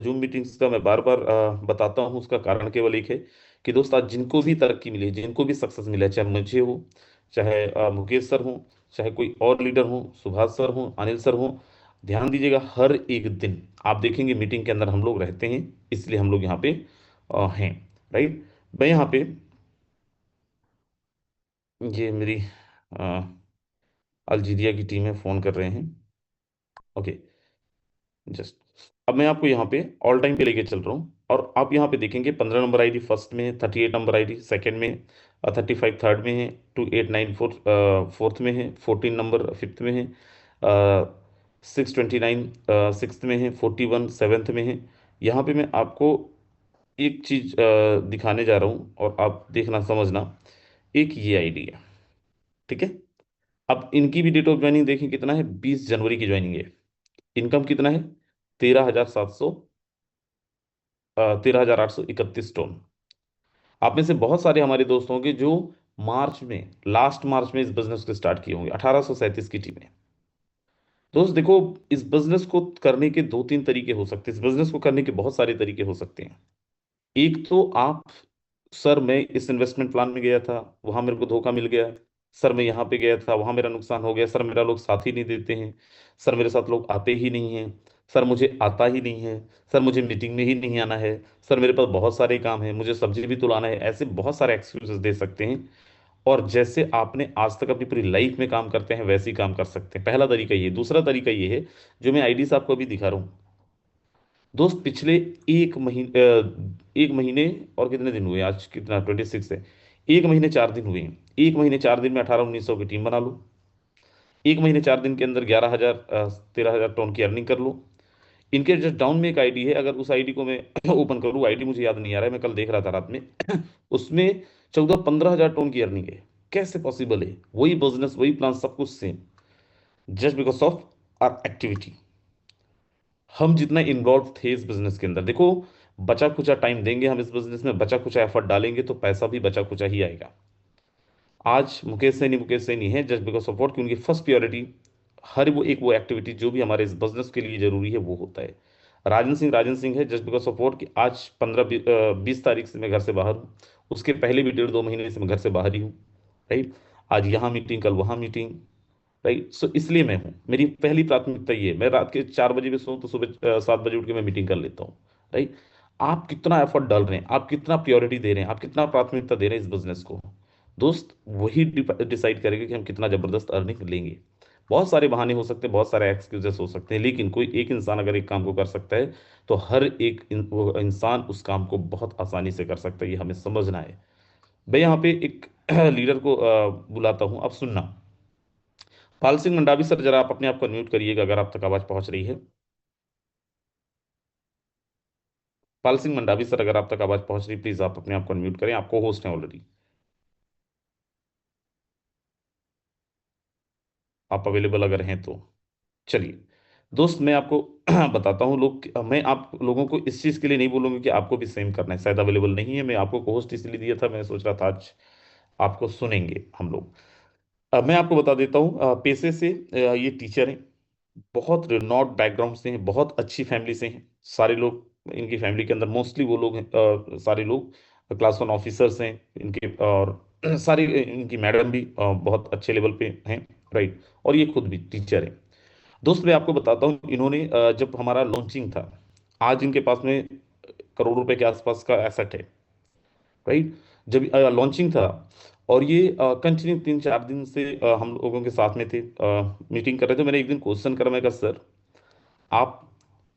Zoom meetings का मैं बार बार बताता हूँ, उसका कारण केवल एक है कि दोस्त, आज जिनको भी तरक्की मिली, जिनको भी सक्सेस मिला, चाहे मुझे हो, चाहे मुकेश सर हो, चाहे कोई और लीडर हो, सुभाष सर हो, अनिल सर हो, ध्यान दीजिएगा, हर एक दिन आप देखेंगे मीटिंग के अंदर हम लोग रहते हैं, इसलिए हम लोग यहाँ पे हैं। राइट। मैं यहाँ पे, ये मेरी अ, अल्जीरिया की टीम है, फोन कर रहे हैं। ओके। जस्ट, अब मैं आपको यहाँ पे ऑल टाइम पे लेके चल रहा हूँ, और आप यहाँ पे देखेंगे 15 नंबर आईडी फर्स्ट में है, 38 नंबर आईडी सेकंड में है, 35 थर्ड में है, 2894 फोर्थ में है, 14 नंबर फिफ्थ में है, 629 सिक्स्थ में है, 41 सेवेंथ में है। यहाँ पे मैं आपको एक चीज दिखाने जा रहा हूँ, और आप देखना समझना। एक ये आईडी है, ठीक है। अब इनकी भी डेट ऑफ ज्वाइनिंग देखें कितना है, 20 जनवरी की ज्वाइनिंग है। इनकम कितना है, 13,700, 13,831 टन। आप में से बहुत सारे हमारे दोस्त होंगे जो मार्च में, लास्ट मार्च में इस बिजनेस को स्टार्ट किए होंगे, 1837 की टीम है। दोस्त देखो, इस बिजनेस को करने के दो तीन तरीके हो सकते हैं, इस बिजनेस को करने के बहुत सारे तरीके हो सकते हैं। एक तो आप, सर मैं इस इन्वेस्टमेंट प्लान में गया था, वहां मेरे को धोखा मिल गया। सर मैं यहाँ पे गया था, वहां मेरा नुकसान हो गया। सर मेरा लोग साथ ही नहीं देते हैं। सर मेरे साथ लोग आते ही नहीं हैं। सर मुझे आता ही नहीं है। सर मुझे मीटिंग में ही नहीं आना है। सर मेरे पास बहुत सारे काम है, मुझे सब्जी भी तुलाना है। ऐसे बहुत सारे एक्सक्यूजेस दे सकते हैं, और जैसे आपने आज तक अपनी पूरी लाइफ में काम करते हैं वैसे ही काम कर सकते हैं। पहला तरीका ये। दूसरा तरीका ये है, जो मैं आईडी आपको अभी दिखा रहा हूँ। दोस्त पिछले एक महीने और कितने दिन हुए, आज कितना 26 है, 1 महीने 4 दिन हुए हैं। 1 महीने 4 दिन में 1800-1900 की टीम बना लो। 1 महीने 4 दिन के अंदर 11,000 13,000 टन की अर्निंग कर लो। इनके जस्ट डाउन में एक आईडी है, अगर उस आईडी को मैं ओपन करूँ, आईडी मुझे याद नहीं आ रहा है, मैं कल देख रहा था रात में उसमें 14-15 हजार टन की अर्निंग है। कैसे पॉसिबल है? वही बिजनेस, वही प्लान, सब कुछ same, just because of our activity. हम जितना इन्वॉल्व थे इस बिजनेस के अंदर, देखो, बचा खुचा टाइम देंगे हम इस बिजनेस में, बचा खुचा एफर्ट डालेंगे, तो पैसा भी बचा खुचा ही आएगा। आज मुकेश सैनी है जस्ट बिकॉज ऑफ वॉट कि उनकी फर्स्ट प्योरिटी, हर वो एक्टिविटी जो भी हमारे इस बिजनेस के लिए जरूरी है वो होता है। राजन सिंह है जस्ट बिकॉज ऑफ वॉट कि आज 15-20 तारीख से मैं घर से बाहर हूँ। उसके पहले भी 1.5-2 महीने से मैं घर से बाहर ही हूँ। राइट। आज यहाँ मीटिंग, कल वहाँ मीटिंग। राइट। सो इसलिए मैं हूँ, मेरी पहली प्राथमिकता ये है। मैं रात के 4 बजे भी सोऊं तो सुबह 7 बजे उठ के मैं मीटिंग कर लेता हूँ। राइट। आप कितना एफर्ट डाल रहे हैं, आप कितना प्योरिटी दे रहे हैं, आप कितना प्राथमिकता दे रहे हैं इस बिजनेस को, दोस्त, वही डिसाइड करेगा कि हम कितना जबरदस्त अर्निंग लेंगे। बहुत सारे बहाने हो सकते हैं, बहुत सारे एक्सक्यूजेस हो सकते हैं, लेकिन कोई एक इंसान अगर एक काम को कर सकता है, तो हर एक वो इंसान उस काम को बहुत आसानी से कर सकता है। ये हमें समझना है। मैं यहाँ पे एक लीडर को बुलाता हूँ, अब सुनना। पाल सिंह मंडावी सर, जरा आप अपने आप को म्यूट करिएगा अगर आप तक आवाज पहुंच रही है। पाल सिंह मंडावी सर, अगर आप तक आवाज पहुंच रही, प्लीज आप अपने आप को म्यूट करें, आपको होस्ट हैं ऑलरेडी। आप अवेलेबल अगर हैं तो चलिए। दोस्त मैं आपको बताता हूँ, मैं आप लोगों को इस चीज के लिए नहीं बोलूंगा कि आपको भी सेम करना है, शायद अवेलेबल नहीं है। मैं आपको होस्ट इसलिए दिया था, मैं सोच रहा था आज आपको सुनेंगे हम लोग। मैं आपको बता देता हूँ, पेशे से ये टीचर हैं, बहुत रिनॉट बैकग्राउंड से हैं, बहुत अच्छी फैमिली से हैं सारे लोग। इनकी फैमिली के अंदर मोस्टली वो लोग हैं, सारे लोग क्लास 1 ऑफिसर्स हैं इनके, और सारी इनकी मैडम भी बहुत अच्छे लेवल पे हैं। राइट। और ये खुद भी टीचर हैं। दोस्त मैं आपको बताता हूँ, इन्होंने जब हमारा लॉन्चिंग था, आज इनके पास में करोड़ रुपए के आसपास का एसेट है। राइट। जब लॉन्चिंग था, और ये कंटिन्यू 3-4 दिन से हम लोगों के साथ में थे, मीटिंग कर रहे थे। मैंने एक दिन क्वेश्चन करा, मैं कहा सर, आप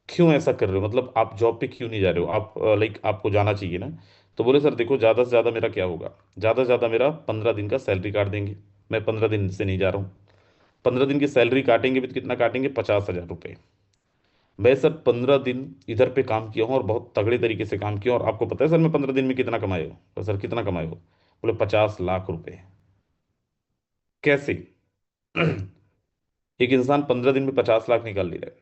क्यों ऐसा कर रहे हो, मतलब आप जॉब पे क्यों नहीं जा रहे हो, आप लाइक आपको जाना चाहिए ना। तो बोले सर देखो, ज़्यादा से ज़्यादा मेरा क्या होगा, ज़्यादा से ज़्यादा मेरा 15 दिन का सैलरी काट देंगे। मैं 15 दिन से नहीं जा रहा हूँ। 15 दिन की सैलरी काटेंगे भी तो कितना काटेंगे, 50,000 रुपये। मैं सर 15 दिन इधर पे काम किया हूँ, और बहुत तगड़े तरीके से काम किया, और आपको पता है सर मैं 15 दिन में कितना कमाए हो? तो सर कितना कमाए हो? बोले 50 लाख रुपए। कैसे? एक इंसान 15 दिन में 50 लाख निकाल ले रहा है,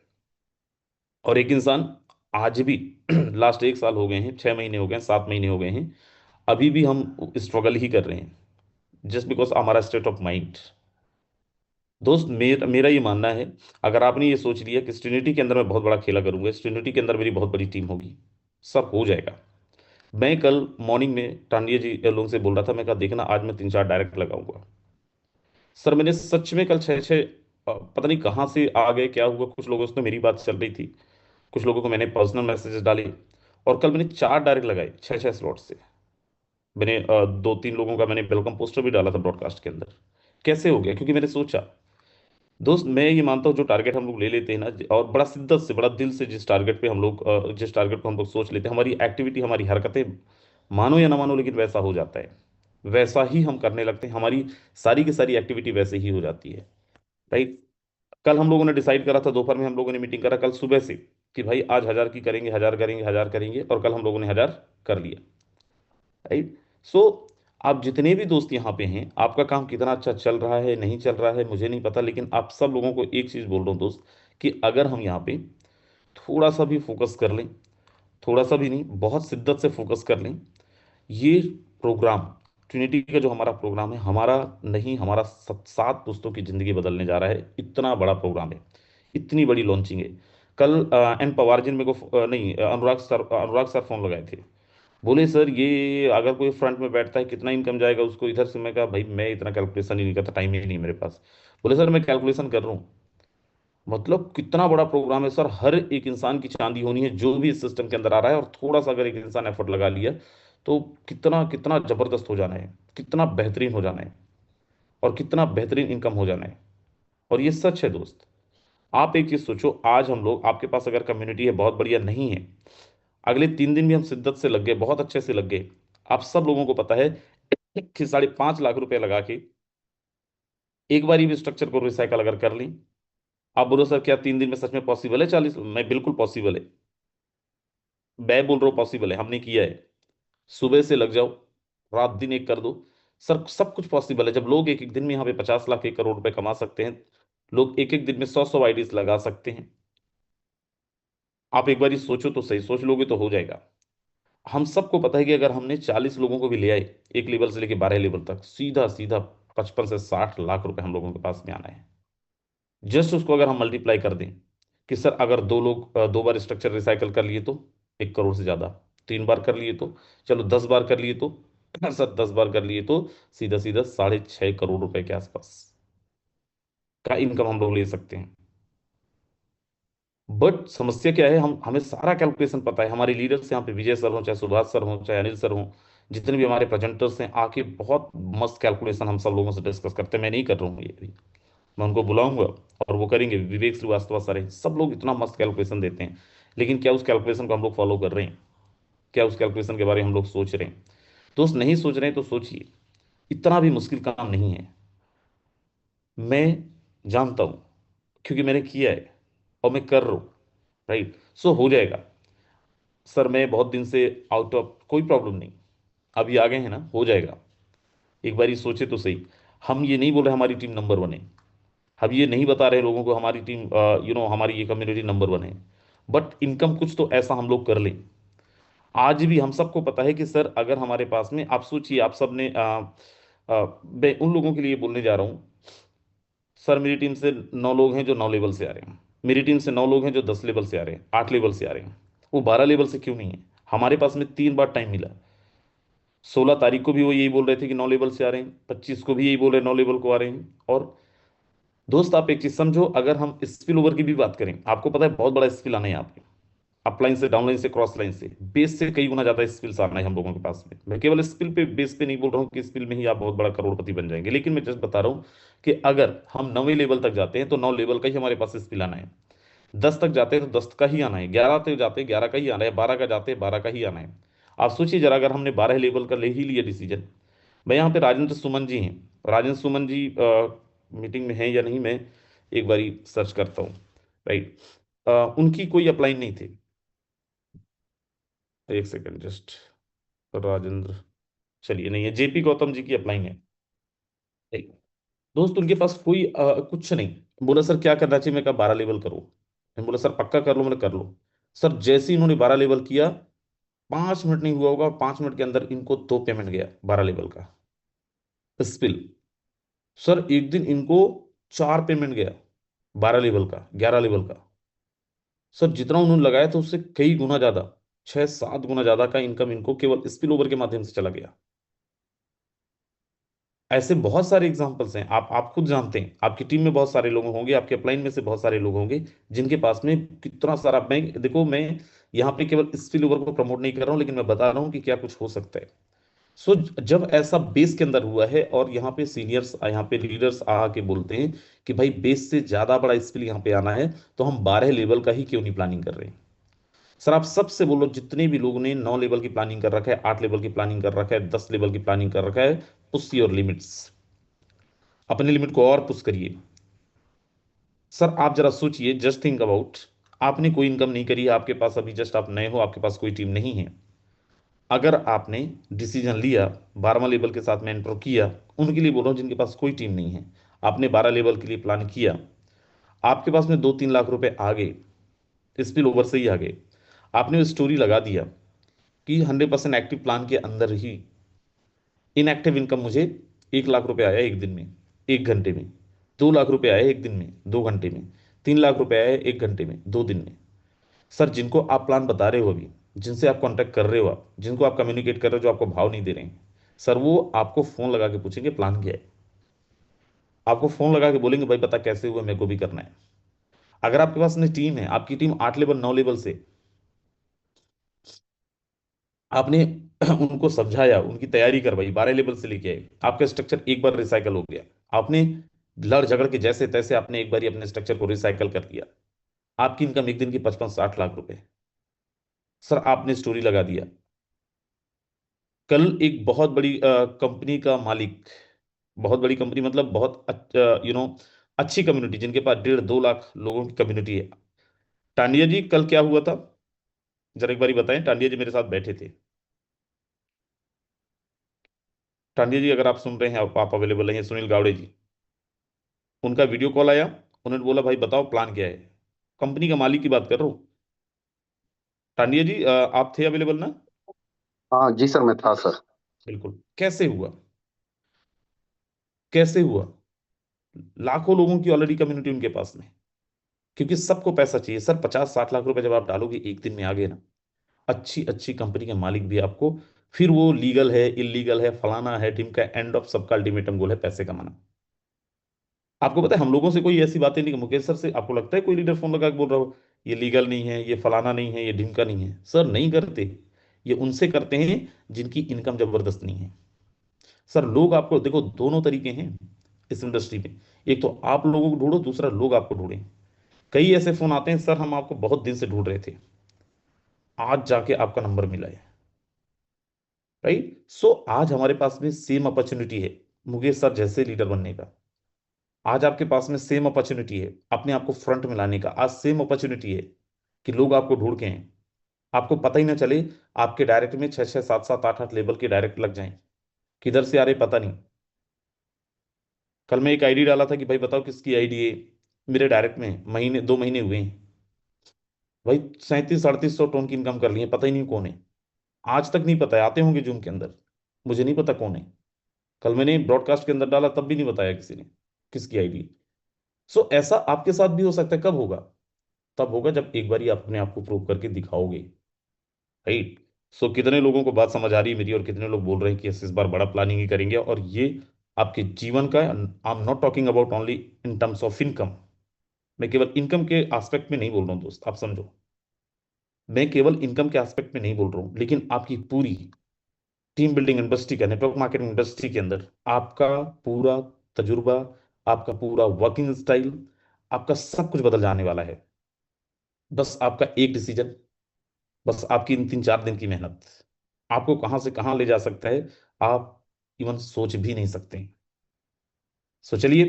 और एक इंसान आज भी लास्ट 1 साल हो गए हैं, 6 महीने हो गए हैं, 7 महीने हो गए हैं, अभी भी हम स्ट्रगल ही कर रहे हैं, जस्ट बिकॉज हमारा स्टेट ऑफ माइंड। दोस्त मेरा ये मानना है, अगर आपने ये सोच लिया कि ट्रिनिटी के अंदर मैं बहुत बड़ा खेला करूंगा, ट्रिनिटी के अंदर मेरी बहुत बड़ी टीम होगी, सब हो जाएगा। मैं कल मॉर्निंग में टांडिया जी लोगों से बोल रहा था, मैं कहा देखना आज मैं 3 4 डायरेक्ट लगाऊंगा। सर मैंने सच में कल 6 6 पता नहीं कहाँ से आ गए, क्या हुआ, कुछ लोगों से तो मेरी बात चल रही थी, कुछ लोगों को मैंने पर्सनल मैसेजेस डाले, और कल मैंने 4 डायरेक्ट लगाए 6 6 स्लॉट से। मैंने 2 3 लोगों का मैंने वेलकम पोस्टर भी डाला था ब्रॉडकास्ट के अंदर। कैसे हो गया? क्योंकि मैंने सोचा, दोस्त मैं ये मानता हूँ जो टारगेट हम लोग ले लेते हैं ना, और बड़ा शिद्दत से बड़ा दिल से जिस टारगेट पे हम लोग जिस टारगेट को हम लोग सोच लेते हैं, हमारी एक्टिविटी हमारी हरकतें, मानो या ना मानो लेकिन वैसा हो जाता है, वैसा ही हम करने लगते हैं, हमारी सारी की सारी एक्टिविटी वैसे ही हो जाती है। राइट। कल हम लोगों ने डिसाइड करा था, दोपहर में हम लोगों ने मीटिंग करा कल सुबह से, कि भाई आज 1000 की करेंगे, 1000 करेंगे, 1000 करेंगे, और कल हम लोगों ने 1000 कर लिया। राइट। सो आप जितने भी दोस्त यहाँ पे हैं, आपका काम कितना अच्छा चल रहा है नहीं चल रहा है मुझे नहीं पता, लेकिन आप सब लोगों को एक चीज बोल रहा हूँ दोस्त, कि अगर हम यहाँ पे थोड़ा सा भी फोकस कर लें, थोड़ा सा भी नहीं, बहुत शिद्दत से फोकस कर लें, ये प्रोग्राम, ट्रिनिटी का जो हमारा प्रोग्राम है, हमारा नहीं, हमारा 7 दोस्तों की जिंदगी बदलने जा रहा है। इतना बड़ा प्रोग्राम है, इतनी बड़ी लॉन्चिंग है। कल एन पवार जी ने मेरे को नहीं, अनुराग सर फोन लगाए थे, बोले सर ये अगर कोई फ्रंट में बैठता है कितना इनकम जाएगा उसको इधर से। मैं कहा भाई मैं इतना कैलकुलेशन ही नहीं करता, टाइम ही नहीं मेरे पास। बोले सर मैं कैलकुलेशन कर रहा हूँ। मतलब कितना बड़ा प्रोग्राम है सर, हर एक इंसान की चांदी होनी है जो भी इस सिस्टम के अंदर आ रहा है, और थोड़ा सा अगर एक इंसान एफर्ट लगा लिया तो कितना कितना जबरदस्त हो जाना है, कितना बेहतरीन हो जाना है, और कितना बेहतरीन इनकम हो जाना है। और ये सच है दोस्त। आप एक चीज सोचो, आज हम लोग, आपके पास अगर कम्युनिटी है बहुत बढ़िया, नहीं है, अगले 3 दिन भी हम शिद्दत से लग गए, बहुत अच्छे से लग गए, आप सब लोगों को पता है कि 5.5 लाख रुपए लगा के एक बार भी स्ट्रक्चर को रिसाइकल अगर कर लें, आप बोलो सर क्या 3 दिन में सच में पॉसिबल है 40? मैं बिल्कुल पॉसिबल है, मैं बोल रहा हूँ पॉसिबल है, हमने किया है। सुबह से लग जाओ, रात दिन एक कर दो, सर सब कुछ पॉसिबल है। जब लोग एक एक दिन में यहाँ पे 50 लाख 1 करोड़ रुपए कमा सकते हैं, लोग एक एक दिन में 100 100 आईडीज लगा सकते हैं। आप एक बार सोचो तो सही, सोच लोगे तो हो जाएगा। हम सबको पता है कि अगर हमने 40 लोगों को भी ले आए, एक लेवल से लेके 12 लेवल तक, सीधा सीधा 55 से 60 लाख रुपए हम लोगों के पास में आना है। जस्ट उसको अगर हम मल्टीप्लाई कर दें, कि सर अगर 2 लोग 2 बार स्ट्रक्चर रिसाइकल कर लिए तो 1 करोड़ से ज्यादा, 3 बार कर लिए तो, चलो 10 बार कर लिए तो सर 10 बार कर लिए तो सीधा सीधा 6.5 करोड़ रुपए के आसपास का इनकम हम लोग ले सकते हैं। बट समस्या क्या है, हम हमें सारा कैलकुलेशन पता है, हमारे लीडर्स यहाँ पे विजय सर हो, चाहे सुभाष सर हो, चाहे अनिल सर हो, जितने भी हमारे प्रेजेंटर्स हैं, आके बहुत मस्त कैलकुलेशन हम सब लोगों से डिस्कस करते हैं। मैं नहीं कर रहा हूँ ये भी, मैं उनको बुलाऊंगा और वो करेंगे। विवेक श्रीवास्तव सर हैं, सब लोग इतना मस्त कैलकुलेशन देते हैं, लेकिन क्या उस कैलकुलेशन को हम लोग फॉलो कर रहे हैं? क्या उस कैलकुलेशन के बारे में हम लोग सोच रहे हैं? दोस्त नहीं सोच रहे हैं तो सोचिए, इतना भी मुश्किल काम नहीं है। मैं जानता हूं, क्योंकि मैंने किया है और मैं कर रहा हूं। राइट। सो हो जाएगा। सर मैं बहुत दिन से आउट ऑफ, कोई प्रॉब्लम नहीं, अभी आ गए हैं ना, हो जाएगा। एक बार ये सोचे तो सही। हम ये नहीं बोल रहे हमारी टीम नंबर 1 है, हम ये नहीं बता रहे लोगों को हमारी टीम हमारी ये कम्युनिटी नंबर 1 है, बट इनकम कुछ तो ऐसा हम लोग कर लें। आज भी हम सबको पता है कि सर अगर हमारे पास में, आप सोचिए, आप सब ने मैं उन लोगों के लिए बोलने जा रहा हूँ, सर मेरी टीम से 9 लोग हैं जो 9 लेवल से आ रहे हैं, मेरी टीम से 9 लोग हैं जो 10 लेवल से आ रहे हैं, 8 लेवल से आ रहे हैं, वो 12 लेवल से क्यों नहीं है? हमारे पास में 3 बार टाइम मिला। 16 तारीख को भी वो यही बोल रहे थे कि 9 लेवल से आ रहे हैं, 25 को भी यही बोल रहे हैं 9 लेवल को आ रहे हैं। और दोस्त आप एक चीज समझो, अगर हम स्पिल ओवर की भी बात करें, आपको पता है बहुत बड़ा स्पिल आना है यहाँ पे, अपलाइन से, डाउनलाइन से, क्रॉस लाइन से, बेस से कई गुना ज्यादा स्किल्स आना है हम लोगों के पास में। मैं केवल स्किल पे, बेस पे नहीं बोल रहा हूँ कि स्किल में ही आप बहुत बड़ा करोड़पति बन जाएंगे, लेकिन मैं जस्ट बता रहा हूँ कि अगर हम 9वें लेवल तक जाते हैं तो 9 लेवल का ही हमारे पास स्किल आना है, 10 तक जाते हैं तो 10 का ही आना है, 11 तक जाते हैं 11 का ही आना है, 12 का जाते हैं 12 का ही आना है। आप सोचिए जरा, अगर हमने 12 लेवल का ले ही लिया डिसीजन। मैं यहाँ पे राजेंद्र सुमन जी हैं, राजेंद्र सुमन जी मीटिंग में हैं या नहीं, मैं एक बारी सर्च करता हूँ। राइट। उनकी कोई अपलाइन नहीं थी, एक सेकंड जस्ट, राजेंद्र, चलिए नहीं है, जेपी गौतम जी की अपलाइन है। एक दोस्त उनके पास कोई कुछ नहीं। बोला सर क्या करना चाहिए? मैं कहा 12 लेवल करो। मैं बोला सर पक्का कर लो? मैंने कर लो। सर जैसे ही इन्होंने 12 लेवल किया, 5 मिनट नहीं हुआ होगा, 5 मिनट के अंदर इनको 2 पेमेंट गया 12 लेवल का स्पिल। सर एक दिन इनको चार पेमेंट गया, 12 लेवल का, 11 लेवल का। सर जितना उन्होंने लगाया था उससे कई गुना ज्यादा, 6-7 गुना ज्यादा का इनकम इनको केवल स्पिल ओवर के माध्यम से चला गया। ऐसे बहुत सारे एग्जांपल्स हैं, आप खुद जानते हैं, आपकी टीम में बहुत सारे लोग होंगे, आपके अपलाइन में से बहुत सारे लोग होंगे जिनके पास में कितना सारा। मैं देखो, मैं यहाँ पे केवल स्पिल ओवर को प्रमोट नहीं कर रहा हूँ, लेकिन मैं बता रहा हूँ कि क्या कुछ हो सकता है। सो जब ऐसा बेस के अंदर हुआ है और यहाँ पे सीनियर्स, यहाँ पे लीडर्स आके बोलते हैं कि भाई बेस से ज्यादा बड़ा स्किल यहाँ पे आना है, तो हम 12 लेवल का ही क्यों नहीं प्लानिंग कर रहे हैं। सर आप सबसे बोलो, जितने भी लोगों ने 9 लेवल की प्लानिंग कर रखा है, 8 लेवल की प्लानिंग कर रखा है, 10 लेवल की प्लानिंग कर रखा है, पुश योर लिमिट्स, अपने लिमिट को और पुश करिए। सर आप जरा सोचिए, जस्ट थिंक अबाउट, आपने कोई इनकम नहीं करी है, आपके पास अभी जस्ट आप नए हो, आपके पास कोई टीम नहीं है। अगर आपने डिसीजन लिया, 12वां लेवल के साथ में एंटर किया, उनके लिए बोल रहा हूँ जिनके पास कोई टीम नहीं है, आपने 12 लेवल के लिए प्लान किया, आपके पास में 2-3 लाख रुपए आ गए, स्पिल ओवर से ही आ गए, आपने स्टोरी लगा दिया कि 100% एक्टिव प्लान के अंदर ही इनएक्टिव इनकम मुझे 1 लाख रुपए आया एक दिन में, 1 घंटे में, 2 लाख रुपए आए एक दिन में, 2 घंटे में, 3 लाख रुपए आए 1 घंटे में, 2 दिन में। सर जिनको आप प्लान बता रहे हो अभी, जिनसे आप कांटेक्ट कर रहे हो, आप जिनको आप कम्युनिकेट कर रहे हो, जो आपको भाव नहीं दे रहे हैं, सर वो आपको फोन लगा के पूछेंगे प्लान क्या है। आपको फोन लगा के बोलेंगे भाई बता कैसे हुआ, मेरे को भी करना है। अगर आपके पास में टीम है, आपकी टीम 8 लेवल 9 लेवल से, आपने उनको समझाया, उनकी तैयारी करवाई, 12 लेवल से लेके आए, आपका स्ट्रक्चर एक बार रिसाइकल हो गया, आपने लड़ झगड़ के जैसे तैसे आपने एक बार अपने स्ट्रक्चर को रिसाइकल कर दिया, आपकी इनकम एक दिन की 55-60 लाख रुपए। सर आपने स्टोरी लगा दिया, कल एक बहुत बड़ी कंपनी का मालिक, बहुत बड़ी कंपनी मतलब बहुत अच्छी कम्युनिटी, जिनके पास 1.5-2 लाख लोगों की कम्युनिटी है। टांडिया जी कल क्या हुआ था, जरा एक बारी बताएं, टांडिया जी मेरे साथ बैठे थे। टांडिया जी अगर आप सुन रहे हैं, आप अवेलेबल हैं, सुनील गावड़े जी, उनका वीडियो कॉल आया, उन्होंने बोला भाई बताओ प्लान क्या है। कंपनी का मालिक की बात कर रहा हूँ। टांडिया जी आप थे अवेलेबल ना? हाँ जी सर, मैं था सर। बिल्कुल, कैसे हुआ, कैसे हुआ? लाखों लोगों की ऑलरेडी कम्युनिटी उनके पास में, क्योंकि सबको पैसा चाहिए। सर 50-60 लाख रुपए जब आप डालोगे एक दिन में आ गए ना, अच्छी अच्छी कंपनी के मालिक भी आपको, फिर वो लीगल है इलीगल है फलाना है ढिमका, एंड ऑफ सबका अल्टीमेटम गोल है पैसे कमाना। आपको पता है हम लोगों से कोई ऐसी बातें नहीं, मुकेश सर से आपको लगता है कोई लीडर फोन लगा के बोल रहा हो ये लीगल नहीं है, ये फलाना नहीं है, ये ढिमका नहीं है? सर नहीं करते। ये उनसे करते हैं जिनकी इनकम जबरदस्त नहीं है। सर लोग आपको देखो, दोनों तरीके हैं इस इंडस्ट्री में, एक तो आप लोगों को ढूंढो, दूसरा लोग आपको ढूंढें। कई ऐसे फोन आते हैं, सर हम आपको बहुत दिन से ढूंढ रहे थे, आज जाके आपका नंबर मिला है। राइट, सो आज हमारे पास में सेम अपॉर्चुनिटी है मुकेश सर जैसे लीडर बनने का। आज आपके पास में सेम अपॉर्चुनिटी है अपने आप को फ्रंट में लाने का, आज सेम अपॉर्चुनिटी है कि लोग आपको ढूंढ के हैं, आपको पता ही ना चले, आपके डायरेक्ट में 6-6 7-7 8-8 लेवल के डायरेक्ट लग जाएं, किधर से आ रहे पता नहीं। कल मैं एक आईडी डाला था कि भाई बताओ किसकी आईडी है, मेरे डायरेक्ट में महीने 2 महीने हुए हैं, भाई 3700-3800 टोन की इनकम कर लिए, पता ही नहीं कौन है। आज तक नहीं पता है, आते होंगे जूम के अंदर, मुझे नहीं पता कौन है। कल मैंने ब्रॉडकास्ट के अंदर डाला तब भी नहीं बताया किसी ने किसकी आईडी। सो ऐसा आपके साथ भी हो सकता है, कब होगा? तब होगा जब एक बार आप अपने आप को प्रूव करके दिखाओगे। राइट, सो कितने लोगों को बात समझ आ रही है मेरी, और कितने लोग बोल रहे हैं कि इस बार बड़ा प्लानिंग ही करेंगे, और ये आपके जीवन का, I am not talking about only in terms of income, मैं केवल इनकम के एस्पेक्ट में नहीं बोल रहा हूँ दोस्त, आप समझो, मैं केवल इनकम के एस्पेक्ट में नहीं बोल रहा हूँ, लेकिन आपकी पूरी टीम बिल्डिंग इंडस्ट्री का, नेटवर्क मार्केटिंग इंडस्ट्री के अंदर आपका पूरा तजुर्बा, आपका पूरा वर्किंग स्टाइल, आपका सब कुछ बदल जाने वाला है। बस आपका एक डिसीजन, बस आपकी इन 3-4 दिन की मेहनत आपको कहां से कहां ले जा सकता है, आप इवन सोच भी नहीं सकते। सो चलिए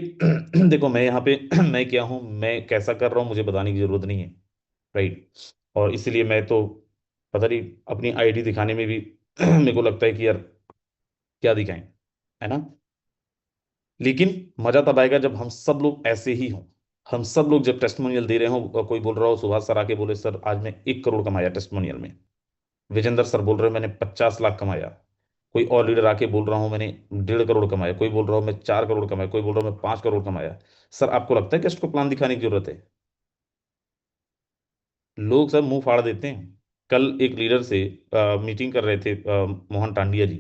देखो मैं यहाँ पे मैं क्या हूँ, मैं कैसा कर रहा हूँ, मुझे बताने की जरूरत नहीं है। राइट, और इसीलिए मैं तो पता नहीं अपनी आईडी दिखाने में भी मेरे को लगता है कि यार क्या दिखाएं, है ना। लेकिन मजा तब आएगा जब हम सब लोग ऐसे ही हों, हम सब लोग जब टेस्टमोनियल दे रहे हो, और कोई बोल रहा हो, सुभाष सर आके बोले सर आज मैं 1 करोड़ कमाया टेस्टमोनियल में, विजेंद्र सर बोल रहे हैं मैंने 50 लाख कमाया, कोई और लीडर आके बोल रहा हूँ मैंने 1.5 करोड़ कमाया, कोई बोल रहा हूँ मैं 4 करोड़ कमाया, कोई बोल रहा हूँ मैं 5 करोड़ कमाया। सर आपको लगता है कि इसको प्लान दिखाने की जरूरत है? लोग सब मुंह फाड़ देते हैं। कल एक लीडर से मीटिंग कर रहे थे, मोहन टांडिया जी।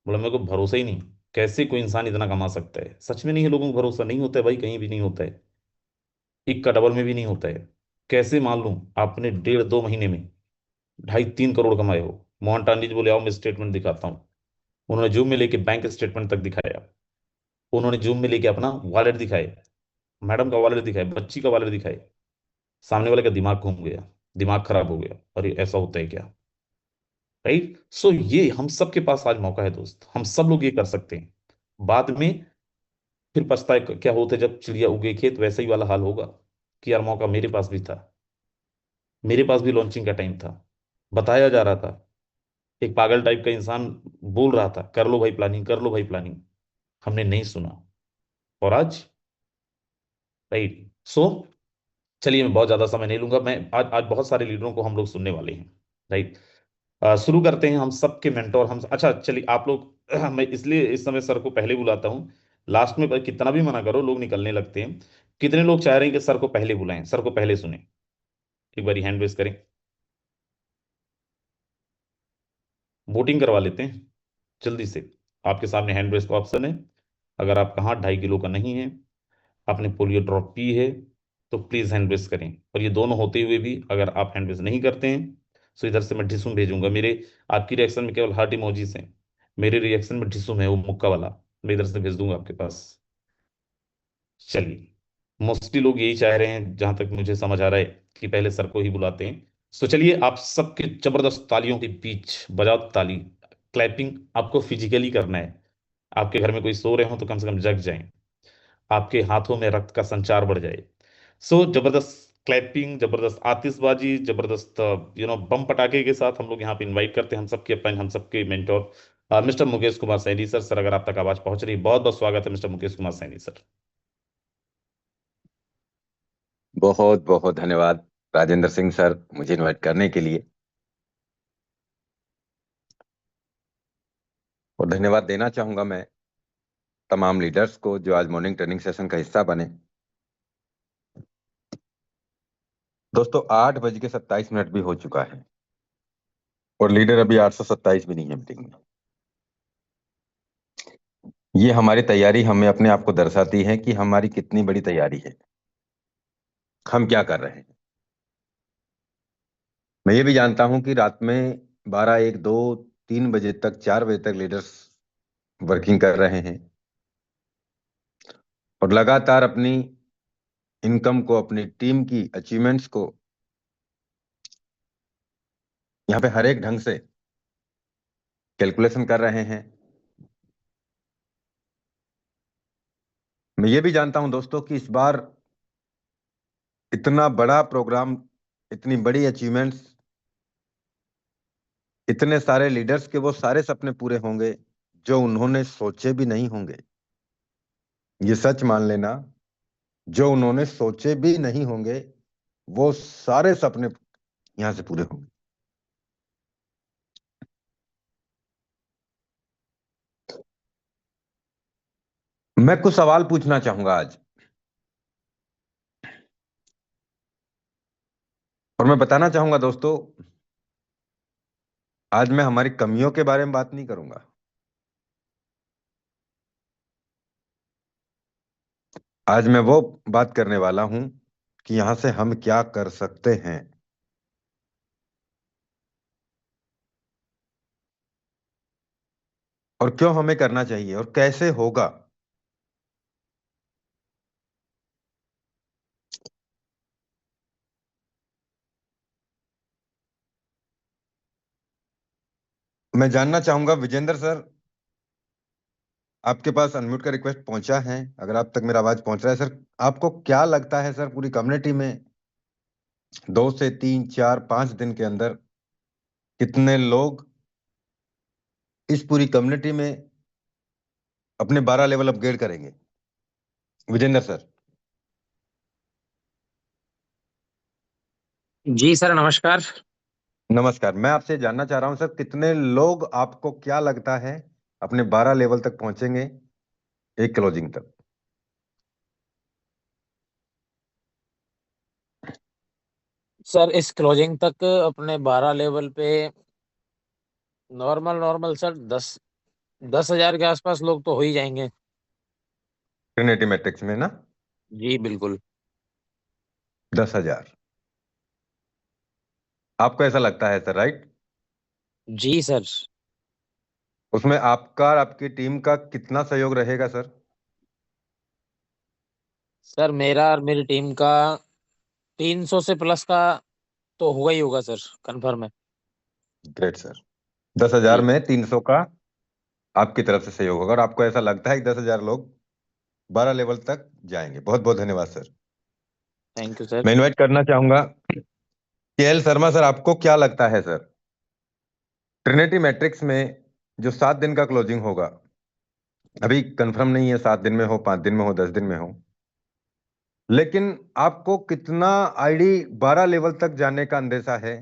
बोला मेरे को भरोसा ही नहीं, कैसे कोई इंसान इतना कमा सकता है। सच में नहीं है, लोगों को भरोसा नहीं होता है भाई, कहीं भी नहीं होता है। एक का डबल में भी नहीं होता है। कैसे मान लूं? आपने 1.5 2 महीने में 2.5 3 करोड़ कमाए हो। मोहन टांडी जी बोले आओ मैं स्टेटमेंट दिखाता हूँ। उन्होंने जूम में लेके बैंक स्टेटमेंट तक दिखाया। उन्होंने जूम में लेके अपना वॉलेट दिखाए, मैडम का वॉलेट दिखाए, बच्ची का वॉलेट दिखाए। सामने वाले का दिमाग घूम गया, दिमाग खराब हो गया, अरे ऐसा होता है क्या? राइट। सो ये हम सब के पास आज मौका है दोस्त, हम सब लोग ये कर सकते हैं। बाद में फिर पछताए क्या होते, जब चिड़िया उगे खेत वैसा ही वाला हाल होगा कि यार मौका मेरे पास भी था। मेरे पास भी लॉन्चिंग का टाइम था, बताया जा रहा था। एक पागल टाइप का इंसान बोल रहा था कर लो भाई प्लानिंग, कर लो भाई प्लानिंग। हमने नहीं सुना। और आज, राइट। सो चलिए मैं बहुत ज्यादा समय नहीं लूंगा। मैं आज आज बहुत सारे लीडरों को हम लोग सुनने वाले हैं। राइट। शुरू करते हैं हम सबके मेंटोर हम। अच्छा चलिए आप लोग मैं इसलिए इस समय सर को पहले बुलाता हूँ। लास्ट में कितना भी मना करो लोग निकलने लगते हैं। कितने लोग चाह रहे हैं कि सर को पहले बुलाएं, सर को पहले सुने? एक बार हैंड रेस करें। वोटिंग करवा लेते हैं जल्दी से। आपके सामने हैंड रेस का ऑप्शन है। अगर आपका हाथ 2.5 किलो का नहीं है, आपने पोलियो ड्रॉप पी है, तो प्लीज हैंड रेस करें। और ये दोनों होते हुए भी अगर आप हैंड रेस नहीं करते हैं, तो इधर से मैं ढिसुम भेजूंगा। मेरे आपकी रिएक्शन में केवल हार्ट इमोजीज हैं, मेरे रिएक्शन में ढिसुम है वो मुक्का वाला। मैं इधर से भेज दूंगा आपके पास। चलिए, मोस्टली लोग यही चाह रहे हैं जहां तक मुझे समझ आ रहा है कि पहले सर को ही बुलाते हैं। तो चलिए आप सबके जबरदस्त तालियों के बीच बजाओ ताली। क्लैपिंग आपको फिजिकली करना है। आपके घर में कोई सो रहे हो तो कम से कम जग जाएं, आपके हाथों में रक्त का संचार बढ़ जाए। सो जबरदस्त क्लैपिंग, जबरदस्त आतिशबाजी, जबरदस्त बम पटाखे के साथ हम लोग यहाँ पे इनवाइट करते हैं हम सबके अपन, हम सबके mentor mister Mukesh Kumar Saini sir. Sir अगर आप तक आवाज पहुंच रही है, बहुत बहुत स्वागत है मिस्टर मुकेश कुमार सैनी सर। बहुत बहुत धन्यवाद राजेंद्र सिंह सर, मुझे इनवाइट करने के लिए। और धन्यवाद देना चाहूंगा मैं तमाम लीडर्स को जो आज मॉर्निंग ट्रेनिंग सेशन का हिस्सा बने। दोस्तों 8:27 भी हो चुका है और लीडर अभी 827 भी नहीं है मीटिंग में। ये हमारी तैयारी हमें अपने आप को दर्शाती है कि हमारी कितनी बड़ी तैयारी है, हम क्या कर रहे हैं। मैं ये भी जानता हूं कि रात में 12 1 2 3 बजे तक, 4 बजे तक लीडर्स वर्किंग कर रहे हैं और लगातार अपनी इनकम को, अपनी टीम की अचीवमेंट्स को यहाँ पे हर एक ढंग से कैलकुलेशन कर रहे हैं। मैं ये भी जानता हूं दोस्तों कि इस बार इतना बड़ा प्रोग्राम, इतनी बड़ी अचीवमेंट्स, इतने सारे लीडर्स के वो सारे सपने पूरे होंगे जो उन्होंने सोचे भी नहीं होंगे। ये सच मान लेना, जो उन्होंने सोचे भी नहीं होंगे वो सारे सपने यहां से पूरे होंगे। मैं कुछ सवाल पूछना चाहूंगा आज, और मैं बताना चाहूंगा दोस्तों, आज मैं हमारी कमियों के बारे में बात नहीं करूंगा। आज मैं वो बात करने वाला हूं कि यहां से हम क्या कर सकते हैं और क्यों हमें करना चाहिए और कैसे होगा। मैं जानना चाहूंगा विजेंद्र सर, आपके पास अनम्यूट का रिक्वेस्ट पहुंचा है, अगर आप तक मेरा आवाज पहुंच रहा है सर। आपको क्या लगता है सर, पूरी कम्युनिटी में 2 से 3 4 5 दिन के अंदर कितने लोग इस पूरी कम्युनिटी में अपने 12 लेवल अपग्रेड करेंगे? विजेंद्र सर। जी सर, नमस्कार। नमस्कार, मैं आपसे जानना चाह रहा हूं सर, कितने लोग आपको क्या लगता है अपने 12 लेवल तक पहुंचेंगे एक क्लोजिंग तक? सर इस क्लोजिंग तक अपने 12 लेवल पे नॉर्मल नॉर्मल सर 10,000 के आसपास लोग तो हो ही जाएंगे। ट्रिनिटी मैट्रिक्स में ना? जी बिल्कुल। 10,000 आपको ऐसा लगता है सर, राइट? जी सर। उसमें आपका और आपकी टीम का कितना सहयोग रहेगा सर? सर मेरा और मेरी टीम का 300 से प्लस का तो होगा ही होगा सर, कंफर्म है। Great sir. 10,000 जी में 300 का आपकी तरफ से सहयोग होगा, और आपको ऐसा लगता है कि 10,000 लोग 12 लेवल तक जाएंगे। बहुत बहुत धन्यवाद सर। Thank you sir. मैं इनवाइट करना चाहूंगा केएल शर्मा सर। आपको क्या लगता है सर, ट्रिनिटी मैट्रिक्स में जो 7 दिन का क्लोजिंग होगा, अभी कंफर्म नहीं है 7 दिन में हो, 5 दिन में हो, 10 दिन में हो, लेकिन आपको कितना आईडी 12 लेवल तक जाने का अंदेशा है?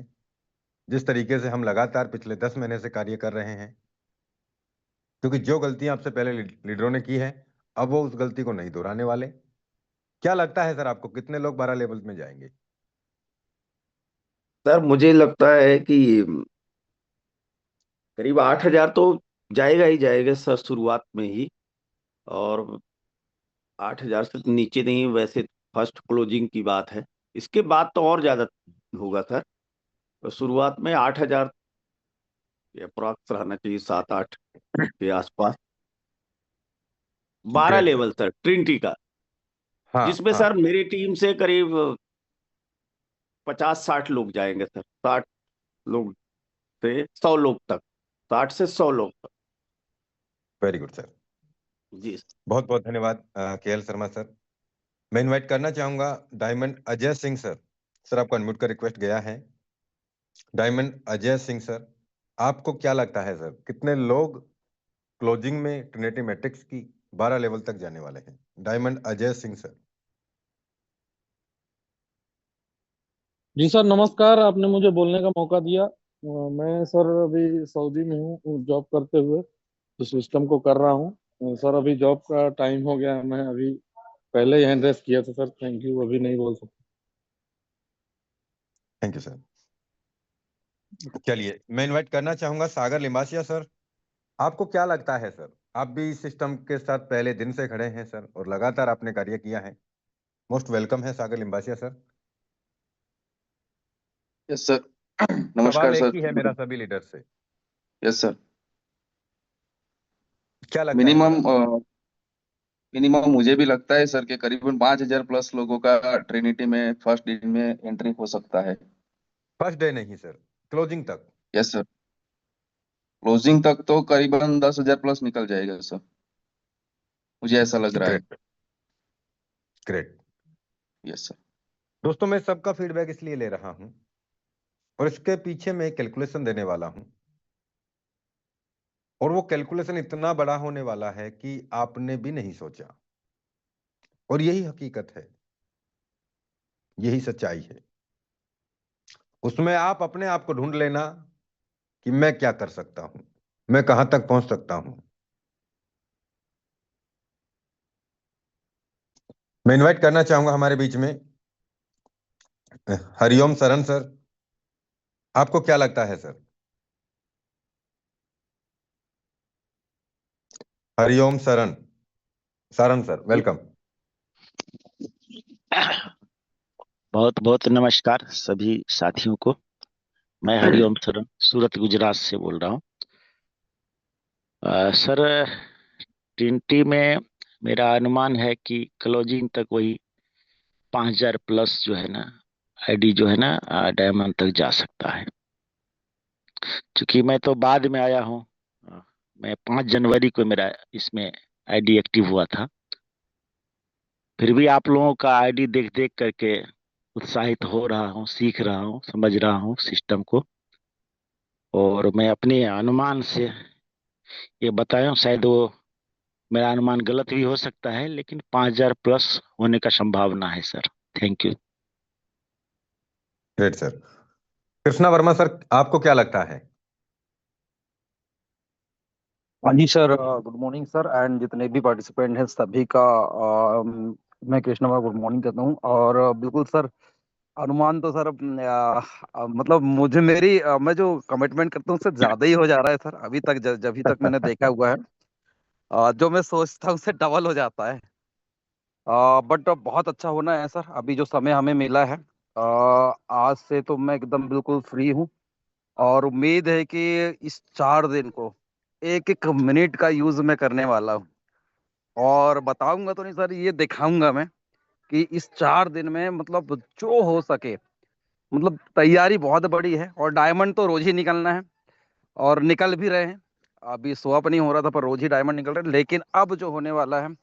जिस तरीके से हम लगातार पिछले 10 महीने से कार्य कर रहे हैं, क्योंकि जो गलतियां आपसे पहले लीडरों ने की है, अब वो उस गलती को नहीं दोहराने वाले। क्या लगता है सर आपको, कितने लोग 12 लेवल में जाएंगे? सर मुझे लगता है कि करीब 8,000 तो जाएगा ही जाएगा सर, शुरुआत में ही। और 8,000 से नीचे नहीं, वैसे फर्स्ट क्लोजिंग की बात है। इसके बाद तो और ज्यादा होगा सर। तो शुरुआत में 8,000 अप्रॉक्स रहना चाहिए, 7-8 के आसपास। 12 great sir. Level sir Trinity का, हाँ जिसमें हाँ। सर मेरी टीम से करीब 50-60 लोग जाएंगे सर। 60 लोग से 100 लोग तक, 60 से 100 लोग तक। Very good sir. जी बहुत बहुत धन्यवाद केएल शर्मा सर। मैं इनवाइट करना चाहूंगा diamond Ajay Singh sir. Sir आपका अनम्यूट का रिक्वेस्ट गया है। डायमंड अजय सिंह सर, आपको क्या लगता है सर, कितने लोग क्लोजिंग में ट्रिनिटी मैट्रिक्स की 12 लेवल तक जाने वाले हैं? Diamond Ajay Singh sir. जी सर नमस्कार, आपने मुझे बोलने का मौका दिया। मैं सर अभी सऊदी में हूँ जॉब करते हुए, इस सिस्टम को कर रहा हूँ। सर अभी जॉब का टाइम हो गया है, मैं अभी पहले ही हैंड रेस किया था सर, थैंक यू, अभी नहीं बोल सकता। Thank you sir. चलिए, मैं इनवाइट करना चाहूंगा सागर लिम्बासिया सर। आपको क्या लगता है सर, आप भी इस सिस्टम के साथ पहले दिन से खड़े हैं सर, और लगातार आपने कार्य किया है। मोस्ट वेलकम है सागर लिम्बासिया सर। Yes sir. सवाल नमस्कार एक सर। ही है मेरा सभी लीडर से, यस सर। क्या लगता है सर मिनिमम आपको? मिनिमम मुझे भी लगता है सर कि करीबन 5,000 प्लस लोगों का ट्रिनिटी में फर्स्ट दिन में एंट्री हो सकता है। फर्स्ट डे नहीं सर, क्लोजिंग तक। Yes sir. क्लोजिंग तक तो करीबन 10,000 प्लस निकल जाएगा सर, मुझे ऐसा लग रहा है। Great great. Yes sir. दोस्तों, मैं सबका फीडबैक इसलिए ले रहा हूं, और इसके पीछे मैं कैलकुलेशन देने वाला हूं, और वो कैलकुलेशन इतना बड़ा होने वाला है कि आपने भी नहीं सोचा। और यही हकीकत है, यही सच्चाई है। उसमें आप अपने आप को ढूंढ लेना कि मैं क्या कर सकता हूं, मैं कहां तक पहुंच सकता हूं। मैं इनवाइट करना चाहूंगा हमारे बीच में हरिओम सरन सर। आपको क्या लगता है sir? Hariom Saran, Saran sir, welcome. बहुत बहुत नमस्कार सभी साथियों को। मैं हरिओम सरन सूरत गुजरात से बोल रहा हूँ। सर ट्रिनिटी में मेरा अनुमान है कि क्लोजिंग तक वही 5,000 प्लस जो है ना, आईडी जो है ना, डायमंड तक जा सकता है। क्योंकि मैं तो बाद में आया हूँ। अ, मैं 5 जनवरी को मेरा इसमें आईडी एक्टिव हुआ था। फिर भी आप लोगों का आईडी देख देख करके उत्साहित हो रहा हूँ, सीख रहा हूँ, समझ रहा हूँ सिस्टम को। और मैं अपने अनुमान से ये बताया हूँ, शायद वो मेरा अनुमान गलत भी हो सकता है, लेकिन 5,000 प्लस होने का संभावना है sir. Thank you. Great sir. Krishna Verma sir, आपको क्या लगता है? हाँ जी sir, good morning sir, and जितने भी पार्टिसिपेंट हैं सभी का मैं कृष्णा वर्मा गुड मॉर्निंग कहता हूँ। और बिल्कुल सर, अनुमान तो सर मतलब मुझे मैं जो कमिटमेंट करता हूँ उससे ज्यादा ही हो जा रहा है सर। अभी तक जब तक मैंने देखा हुआ है, जो मैं सोचता हूँ उससे डबल हो जाता है। बट बहुत अच्छा होना है सर। अभी जो समय हमें मिला है, आज से तो मैं एकदम बिल्कुल फ्री हूँ। और उम्मीद है कि इस 4 दिन को एक एक मिनट का यूज मैं करने वाला हूँ। और बताऊंगा तो नहीं सर, ये दिखाऊंगा मैं कि इस 4 दिन में मतलब जो हो सके, मतलब तैयारी बहुत बड़ी है। और डायमंड तो रोज ही निकलना है, और निकल भी रहे हैं। अभी स्वप नहीं हो रहा था, पर रोज ही डायमंड निकल रहे हैं। लेकिन अब जो होने वाला है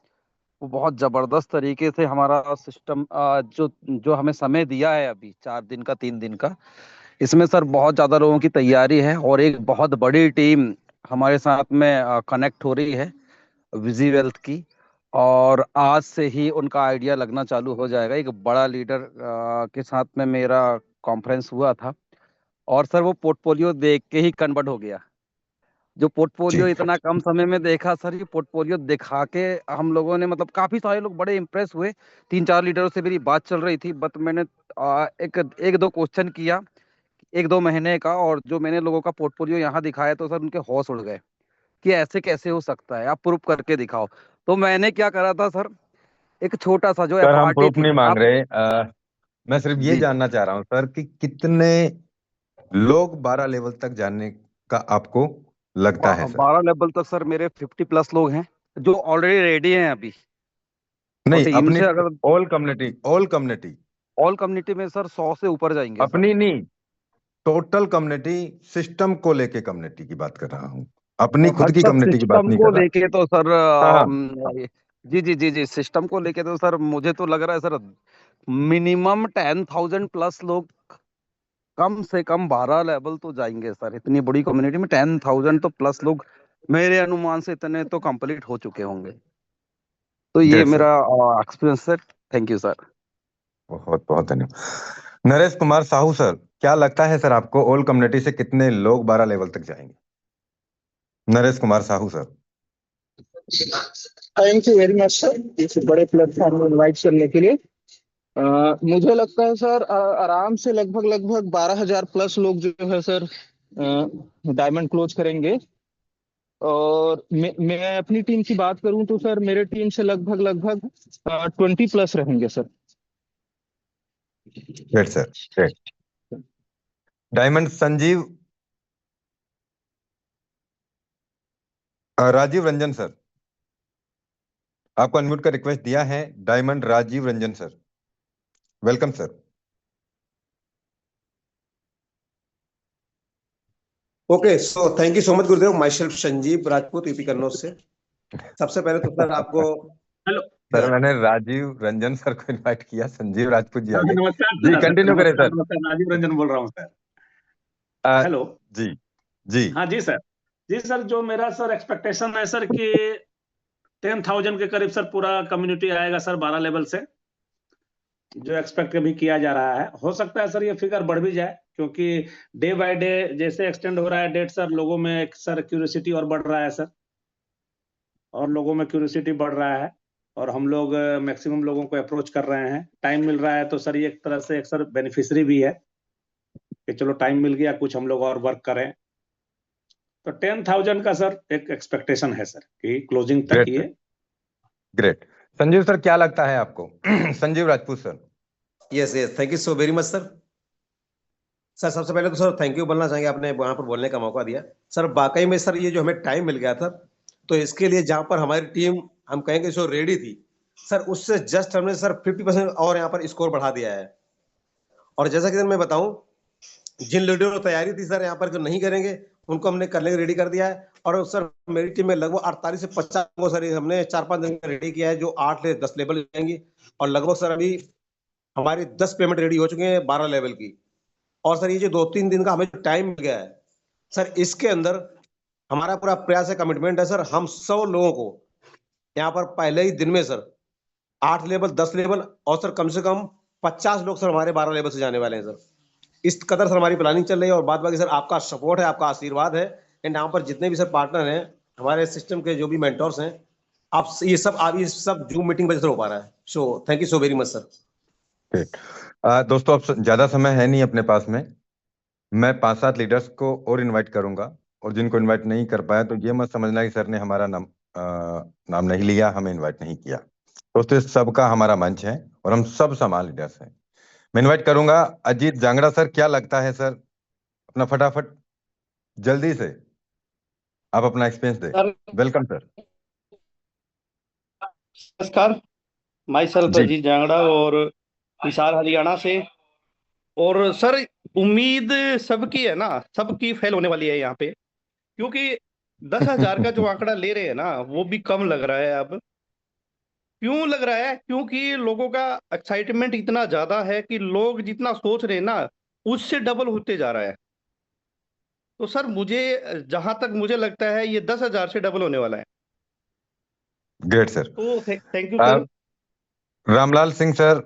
वो बहुत जबरदस्त तरीके से हमारा सिस्टम, जो जो हमें समय दिया है अभी 4 दिन का, 3 दिन का, इसमें सर बहुत ज्यादा लोगों की तैयारी है। और एक बहुत बड़ी टीम हमारे साथ में कनेक्ट हो रही है, विजी वेल्थ की। और आज से ही उनका आइडिया लगना चालू हो जाएगा। एक बड़ा लीडर के साथ में मेरा कॉन्फ्रेंस हुआ था, और सर वो पोर्टफोलियो देख के ही कन्वर्ट हो गया। जो जी पोर्टफोलियो इतना कम समय में देखा सर, ये पोर्टफोलियो दिखा के हम लोगों ने, मतलब काफी सारे लोग बड़े इंप्रेस हुए। 3-4 लीडरों से मेरी बात चल रही थी, बट मैंने एक एक दो क्वेश्चन किया 1-2 महीने का, और जो मैंने लोगों का पोर्टफोलियो यहाँ दिखाया तो सर उनके होश उड़ गए कि ऐसे कैसे हो सकता है, आप प्रूफ करके दिखाओ। तो मैंने क्या करा था सर, एक छोटा सा जो सर, हम एफआरटी प्रूफ थी नहीं मांग आप। रहे। मैं सिर्फ ये जी, जानना चाह रहा हूँ सर कि कितने लोग 12 लेवल तक जाने का आपको लगता है सर? 12 लेवल तक सर मेरे 50+ लोग हैं जो ऑलरेडी रेडी हैं अभी। और नहीं, टीम अपनी से अगर ऑल कम्युनिटी ऑल कम्युनिटी में सर 100 से ऊपर जाएंगे सर। अपनी नहीं, टोटल कम्युनिटी, सिस्टम को लेके कम्युनिटी की बात कर रहा हूँ, अपनी खुद की अच्छा, कम्युनिटी की बात सिस्टम नहीं को कर रहा। लेके तो सर हाँ। जी जी जी जी, सिस्टम को लेके तो सर मुझे तो लग रहा है सर मिनिमम 10,000+ लोग, कम से कम 12 लेवल तो जाएंगे सर। इतनी बड़ी कम्युनिटी में 10,000 तो प्लस लोग मेरे अनुमान से इतने तो कंप्लीट हो चुके होंगे। तो ये ग्रेट मेरा sir, experience sir. Thank you sir. बहुत बहुत धन्यवाद। नरेश कुमार साहू सर, क्या लगता है सर आपको ऑल कम्युनिटी से कितने लोग 12 लेवल तक जाएंगे? Naresh Kumar Sahu sir. Thank you very much sir, इस बड़े प्लेटफॉर्म में इनवाइट करने के लिए। मुझे लगता है सर, आराम से लगभग लगभग 12,000+ लोग जो है सर डायमंड क्लोज करेंगे। और मैं अपनी टीम की बात करूं तो सर मेरे टीम से लगभग लगभग 20+ रहेंगे sir. Great sir, great. Diamond Sanjeev, Rajeev Ranjan sir, आपको अनम्यूट का रिक्वेस्ट दिया है। Diamond Rajeev Ranjan sir, welcome sir. Okay, so thank you so much Gurudev. Myself Sanjeev Rajput, UP Kannauj से। सबसे पहले तो सर आपको हेलो सर, मैंने राजीव रंजन सर को इनवाइट किया, संजीव राजपूत जी आगे। नमस्कार जी सर, कंटिन्यू करें नमस्कार सर। नमस्कार, राजीव रंजन बोल रहा हूँ सर। अ, हेलो। जी जी। हाँ जी सर। जी सर, जो मेरा सर एक्सपेक्टेशन है सर कि 10,000 के करीब सर पूरा कम्युनिटी आएगा सर 12 लेवल से। जो एक्सपेक्ट भी किया जा रहा है, हो सकता है सर ये फिगर बढ़ भी जाए, क्योंकि डे बाय डे जैसे एक्सटेंड हो रहा है डेट सर, लोगों में एक सर क्यूरियोसिटी और बढ़ रहा है सर। और लोगों में क्यूरियोसिटी बढ़ रहा है, और हम लोग मैक्सिमम लोगों को अप्रोच कर रहे हैं। टाइम मिल रहा है तो सर ये एक तरह से एक सर बेनिफिशियरी भी है कि चलो टाइम मिल गया, कुछ हम लोग और वर्क करें। तो 10,000 का सर एक एक्सपेक्टेशन है सर कि क्लोजिंग तक ग्रेट सर, ये। ग्रेट। संजीव सर, क्या लगता है आपको? Sanjeev Rajput sir. Yes yes, thank you so very much sir. Sir सबसे पहले तो सर थैंक यू बोलना चाहेंगे, आपने वहां पर बोलने का मौका दिया। सर वाकई में सर ये जो हमें टाइम मिल गया था, तो इसके लिए जहां पर हमारी टीम हम कहेंगे जो रेडी थी सर, उससे जस्ट हमने सर 50% और यहाँ पर स्कोर बढ़ा दिया है। और जैसा कि सर मैं बताऊं, जिन लीडरों को तैयारी थी सर यहाँ पर जो नहीं करेंगे, उनको हमने करने रेडी कर दिया है। और सर मेरी टीम में लगभग 48 से 50 को सर हमने 4-5 दिन रेडी किया है, जो 8 से 10 लेवल जाएंगी। और लगभग सर अभी हमारी 10 पेमेंट रेडी हो चुकी है 12 लेवल की। और सर ये जो 2-3 दिन का हमें टाइम मिल गया है सर, इसके अंदर हमारा पूरा प्रयास है, कमिटमेंट है सर, हम 100 लोगों को यहाँ पर पहले ही दिन में सर 8 लेवल 10 लेवल और सर कम से कम 50 लोग सर हमारे 12 लेवल से जाने वाले हैं सर। इस कदर सर हमारी प्लानिंग चल रही है, और बाद बाकी सर आपका सपोर्ट है, आपका आशीर्वाद है, एंड यहाँ पर जितने भी सर पार्टनर हैं, हमारे सिस्टम के जो भी मेंटोर्स हैं, आप ये सब जूम मीटिंग वजह से हो पा रहा है। सो thank you so very much sir. Great. दोस्तों अब ज्यादा समय है नहीं अपने पास में, मैं 5-7 लीडर्स को और इनवाइट करूंगा, और जिनको इनवाइट नहीं कर पाया तो ये मत समझना कि सर ने हमारा नाम नहीं लिया, हमें इनवाइट नहीं किया। दोस्तों इस सबका हमारा मंच है और हम सब समान लीडर्स हैं। मैं इनवाइट करूंगा अजीत जांगड़ा सर, क्या लगता है सर, अपना फटाफट जल्दी से आप अपना एक्सपीरियंस दें। Sir welcome sir. नमस्कार, माई सेल्फ जी अजीत जांगड़ा और विशाल हरियाणा से। और सर उम्मीद सबकी है ना, सबकी फेल होने वाली है यहाँ पे, क्योंकि 10,000 का जो आंकड़ा ले रहे हैं ना वो भी कम लग रहा है अब। क्यों लग रहा है? क्योंकि लोगों का एक्साइटमेंट इतना ज्यादा है कि लोग जितना सोच रहे हैं ना उससे डबल होते जा रहा है। तो सर मुझे, जहां तक मुझे लगता है, ये 10,000 से डबल होने वाला है। Great sir. तो thank you sir. Ramlal Singh sir,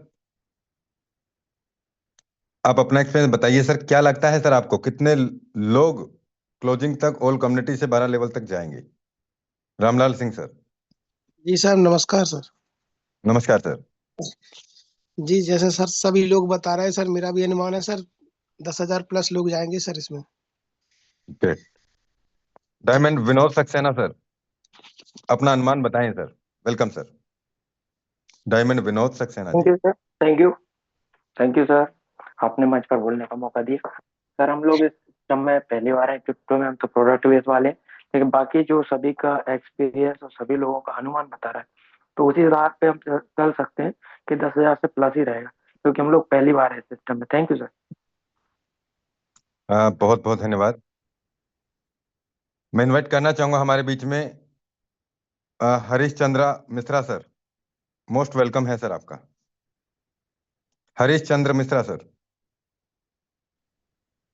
आप अपना एक्सपीरियंस बताइए सर, क्या लगता है सर आपको कितने लोग क्लोजिंग तक ऑल कम्युनिटी से 12 लेवल तक जाएंगे? रामलाल सिंह सर। जी सर, नमस्कार सर। नमस्कार सर। जी जैसे सर सभी लोग बता रहे हैं सर, मेरा भी अनुमान है सर 10,000 प्लस लोग जाएंगे सर इसमें। Great. Diamond Vinod Saxena sir, अपना अनुमान बताएं सर। Welcome sir. Diamond Vinod Saxena thank ji. You sir. Thank you sir, आपने मंच पर बोलने का मौका दिया। सर हम लोग इस सिस्टम में पहली बार हैं, क्रिप्टो में हम तो प्रोडक्ट बेस वाले हैं, लेकिन बाकी जो सभी का एक्सपीरियंस और सभी लोगों का अनुमान बता रहा है, तो उसी राह पे हम चल सकते हैं कि 10,000 से प्लस ही रहेगा, क्योंकि हम लोग पहली बार है इस सिस्टम में। Thank you sir. बहुत बहुत धन्यवाद। मैं इनवाइट करना चाहूंगा हमारे बीच में Harish Chandra Mishra sir, most welcome है सर आपका। Harish Chandra Mishra sir.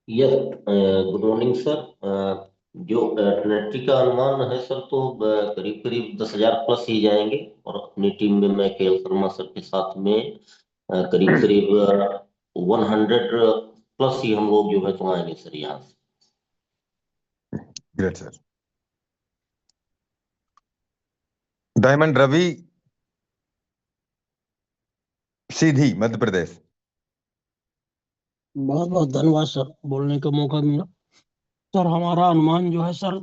Yes, good morning sir. जो ट्रिनिटी का अनुमान है सर, तो करीब करीब 10,000 प्लस ही जाएंगे, और अपनी टीम में मैं के एल शर्मा सर के साथ में करीब करीब 100 प्लस ही हम लोग जो है तो आएंगे सर यहाँ से। Great sir. डायमंड रवि, सीधी मध्य प्रदेश। बहुत बहुत धन्यवाद सर, बोलने का मौका मिला। सर हमारा अनुमान जो है सर,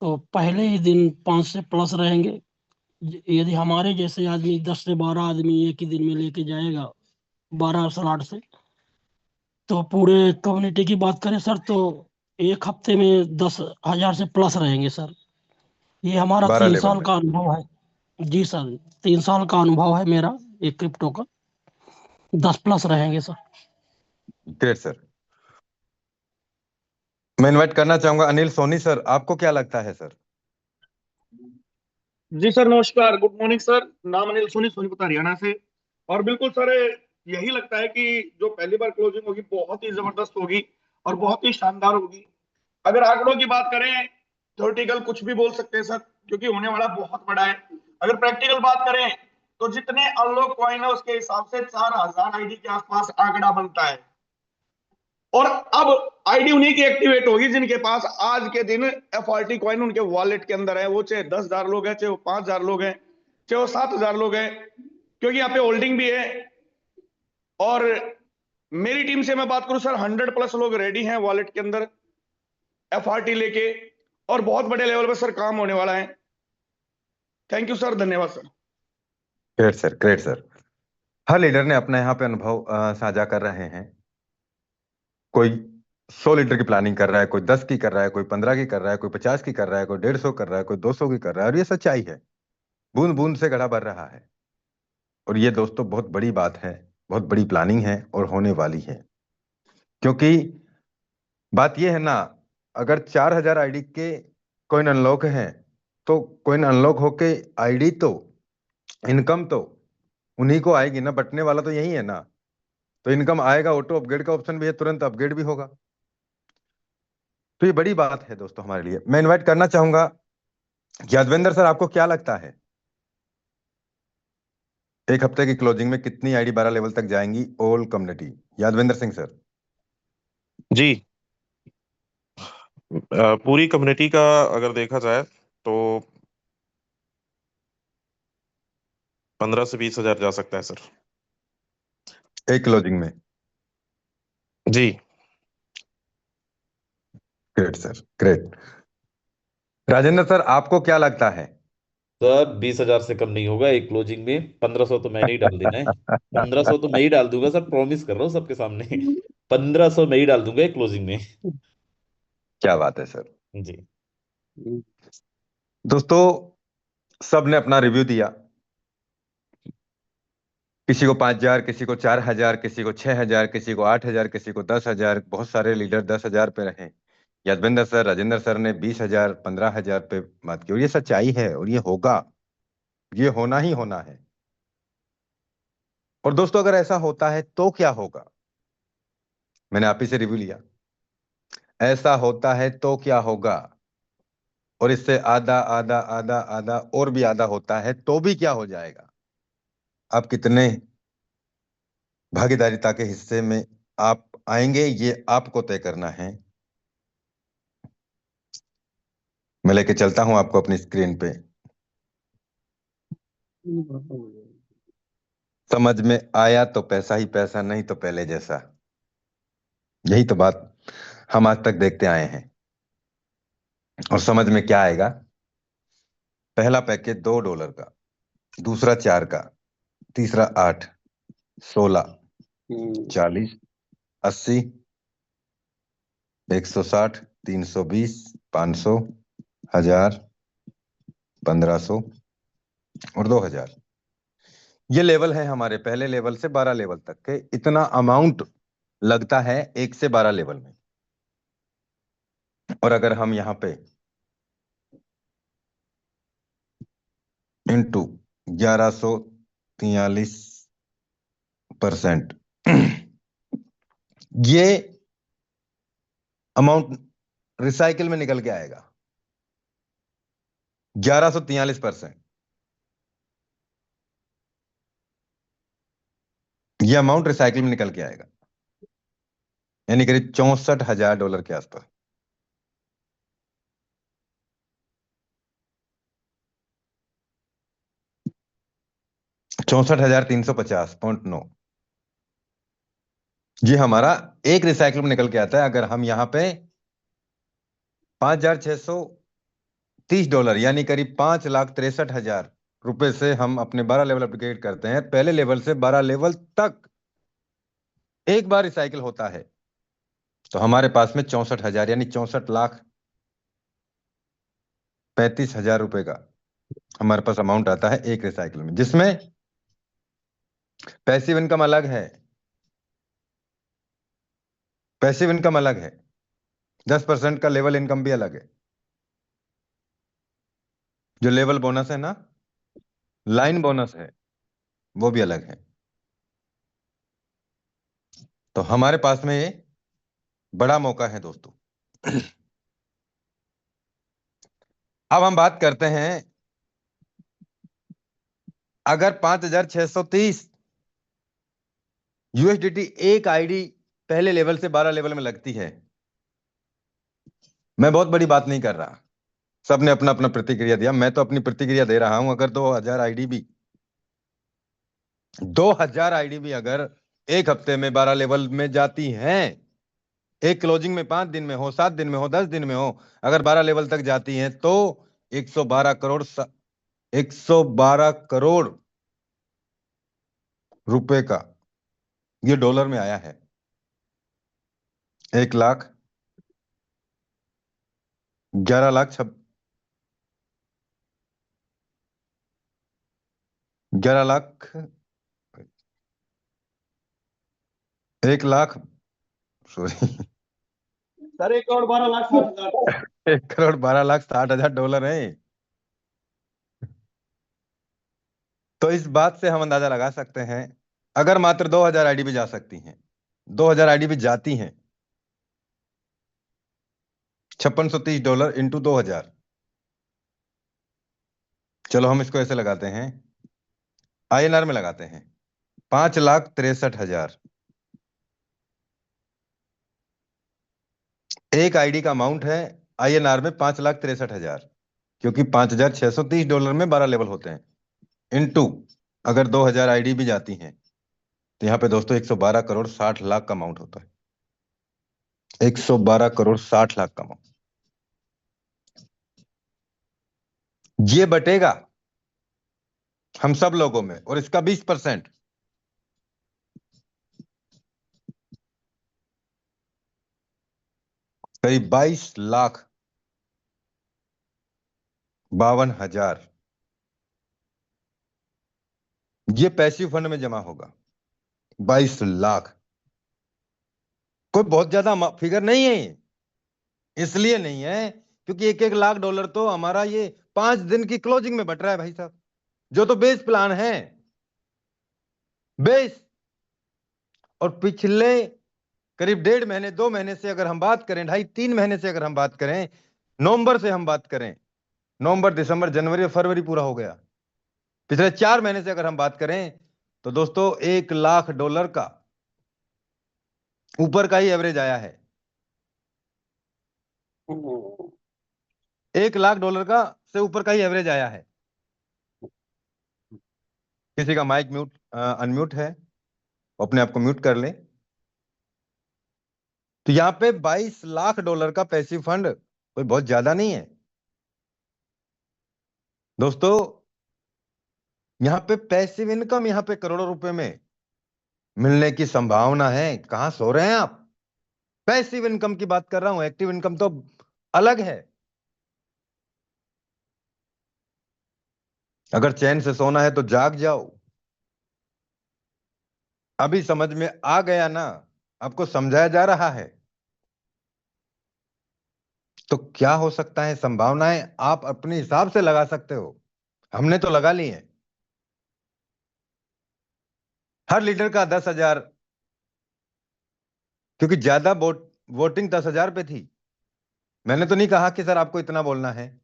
तो पहले ही दिन 5 से प्लस रहेंगे। यदि हमारे जैसे आदमी 10 से 12 आदमी एक ही दिन में लेके जाएगा 12 स्लॉट से, तो पूरे कम्युनिटी की बात करें सर तो एक हफ्ते में 10,000 से प्लस रहेंगे सर। ये हमारा 12 3 लेवल साल में। का अनुभव है। जी सर, 3 साल का अनुभव है मेरा एक क्रिप्टो का। 10 प्लस रहेंगे सर। Great sir. मैं इनवाइट करना चाहूंगा अनिल सोनी सर, आपको क्या लगता है सर? जी सर नमस्कार, गुड मॉर्निंग सर। नाम अनिल सोनी, सोनीपत हरियाणा से। और बिल्कुल सर यही लगता है कि जो पहली बार क्लोजिंग होगी बहुत ही जबरदस्त होगी और बहुत ही शानदार होगी। अगर आंकड़ों की बात करें, थ्योरेटिकल कुछ भी बोल सकते हैं सर, क्योंकि होने वाला बहुत बड़ा है। अगर प्रैक्टिकल बात करें तो जितने अनलॉक कॉइन है उसके हिसाब से 4,000 आईडी के आसपास आंकड़ा बनता है। और अब आईडी उन्हीं की एक्टिवेट होगी जिनके पास आज के दिन एफआरटी कॉइन उनके वॉलेट के अंदर है, वो चाहे 10,000 लोग हैं, चाहे वो 5,000 लोग हैं, चाहे वो 7,000 लोग हैं, क्योंकि यहाँ पे होल्डिंग भी है। और मेरी टीम से मैं बात करूं सर, 100 प्लस लोग रेडी हैं वॉलेट के अंदर एफआरटी लेके, और बहुत बड़े लेवल पर सर काम होने वाला है। थैंक यू सर, धन्यवाद sir. Great sir, great sir. हर लीडर ने अपना यहाँ पे अनुभव साझा कर रहे हैं। कोई 100 लीटर की प्लानिंग कर रहा है, कोई 10 की कर रहा है, कोई 15 की कर रहा है, कोई 50 की कर रहा है, कोई 150 कर रहा है, कोई 200 की कर रहा है, और ये सच्चाई है। बूंद बूंद से घड़ा भर रहा है, और ये दोस्तों बहुत बड़ी बात है, बहुत बड़ी प्लानिंग है और होने वाली है। क्योंकि बात ये है ना, अगर 4,000 आईडी के कॉइन अनलॉक है, तो कॉइन अनलॉक होके आईडी तो, इनकम तो उन्हीं को आएगी ना, बटने वाला तो यही है ना। तो इनकम आएगा, ऑटो अपग्रेड का ऑप्शन भी है, तुरंत अपग्रेड भी होगा। तो ये बड़ी बात है दोस्तों हमारे लिए। मैं इनवाइट करना चाहूंगा यादवेंद्र सर, आपको क्या लगता है एक हफ्ते की क्लोजिंग में कितनी आईडी 12 लेवल तक जाएंगी all community? Yadvendra Singh sir. जी। पूरी कम्युनिटी का अगर देखा जाए तो 15 से 20 हजार जा सकता है सर। एक क्लोजिंग में? जी। Great sir, great. Rajendra sir, आपको क्या लगता है? सर 20,000 से कम नहीं होगा एक क्लोजिंग में। 1500 तो मैंने ही डाल देना है। 1500 तो मैं ही डाल दूंगा सर, प्रॉमिस कर रहा हूँ सबके सामने। 1500 मैं ही डाल दूंगा एक क्लोजिंग में। क्या बात है सर। जी। दोस्तों, सबने अपना रिव्यू दिया। किसी को 5,000, किसी को 4,000, किसी को 6,000, किसी को 8,000, किसी को 10,000। बहुत सारे लीडर 10,000 पे रहे। यादवेंद्र सर, राजेंद्र सर ने 20,000, 15,000 पे बात की, और ये सच्चाई है और ये होगा, ये होना ही होना है। और दोस्तों, अगर ऐसा होता है तो क्या होगा? मैंने आप ही से रिव्यू लिया। ऐसा होता है तो क्या होगा? और इससे आधा आधा आधा आधा और भी आधा होता है तो भी क्या हो जाएगा? आप कितने भागीदारिता के हिस्से में आप आएंगे, ये आपको तय करना है। मैं लेके चलता हूं आपको अपनी स्क्रीन पे। समझ में आया तो पैसा ही पैसा, नहीं तो पहले जैसा। यही तो बात हम आज तक देखते आए हैं। और समझ में क्या आएगा? पहला पैकेज $2 का, दूसरा 4 का, तीसरा 8, 16, 40, 80, 160, 320, 500, 1000, 1500 और 2000। ये लेवल है हमारे, पहले लेवल से 12 लेवल तक के। इतना अमाउंट लगता है 1 से 12 लेवल में। और अगर हम यहां पे इंटू 1143%, ये अमाउंट रिसाइकिल में निकल के आएगा। 1143%। ये अमाउंट रिसाइकिल में निकल के आएगा, यानी करीब $64,000 के आसपास। $64,350.9। ये हमारा एक रिसाइकिल में निकल के आता है। अगर हम यहां पे $5,630 यानी करीब $5,63,000 से हम अपने 12 लेवल अपग्रेड करते हैं, पहले लेवल से 12 लेवल तक एक बार रिसाइकिल होता है, तो हमारे पास में 64,000 यानी 64,35,000 का हमारे पास अमाउंट आता है एक रिसाइकिल में, जिसमें पैसिव इनकम अलग है। पैसिव इनकम अलग है, 10% का लेवल इनकम भी अलग है। जो लेवल बोनस है ना, लाइन बोनस है, वो भी अलग है। तो हमारे पास में ये बड़ा मौका है दोस्तों। अब हम बात करते हैं, अगर 5,630 यूएसडीटी एक आईडी पहले लेवल से 12 लेवल में लगती है, मैं बहुत बड़ी बात नहीं कर रहा, सबने अपना अपना प्रतिक्रिया दिया, मैं तो अपनी प्रतिक्रिया दे रहा हूं। अगर 2000 आईडी भी अगर एक हफ्ते में 12 लेवल में जाती हैं, एक क्लोजिंग में 5 दिन में हो, 7 दिन में हो, 10 दिन में हो, अगर 12 लेवल तक जाती हैं तो 112 करोड़ 112 करोड़ रुपए का ये डॉलर में आया है। 1 लाख 11 लाख 11 लाख 1 लाख, सॉरी, सर 1,12,60,000। 1,12,60,000 है। तो इस बात से हम अंदाजा लगा सकते हैं, अगर मात्र 2000 आईडी भी जा सकती हैं, 2000 आईडी भी जाती हैं, $5630 इंटू 2000। चलो हम इसको ऐसे लगाते हैं, आईएनआर में लगाते हैं, 5,63,000। एक आईडी का अमाउंट है INR में 5,63,000, क्योंकि $5,630 में 12 लेवल होते हैं। इनटू अगर 2,000 आईडी भी जाती हैं तो यहाँ पे दोस्तों 112 करोड़ 60 लाख का अमाउंट होता है। 112 करोड़ 60 लाख का अमाउंट ये बटेगा हम सब लोगों में, और इसका 20% करीब 22,52,000 ये पैसिव फंड में जमा होगा। 22 लाख कोई बहुत ज्यादा फिगर नहीं है ये। इसलिए नहीं है क्योंकि $1-1 लाख तो हमारा ये 5 दिन की क्लोजिंग में बट रहा है भाई साहब, जो तो बेस प्लान है। बेस और पिछले करीब 1.5 महीने 2 महीने से अगर हम बात करें, 2.5-3 महीने से अगर हम बात करें, नवंबर से हम बात करें, नवंबर दिसंबर जनवरी और फरवरी पूरा हो गया, पिछले 4 महीने से अगर हम बात करें तो दोस्तों $1 लाख का ऊपर का ही एवरेज आया है। $1 लाख का से ऊपर का ही एवरेज आया है। किसी का माइक म्यूट अनम्यूट है, अपने आप को म्यूट कर ले। तो यहाँ पे $22 लाख का पैसिव फंड कोई बहुत ज्यादा नहीं है दोस्तों। यहाँ पे पैसिव इनकम यहाँ पे करोड़ों रुपए में मिलने की संभावना है। कहां सो रहे हैं आप? पैसिव इनकम की बात कर रहा हूं, एक्टिव इनकम तो अलग है। अगर चैन से सोना है तो जाग जाओ। अभी समझ में आ गया ना? आपको समझाया जा रहा है। तो क्या हो सकता है, संभावनाएं आप अपने हिसाब से लगा सकते हो। हमने तो लगा ली है। हर लीडर का 10,000, क्योंकि ज्यादा वोटिंग 10,000 पे थी। मैंने तो नहीं कहा कि सर आपको इतना बोलना है,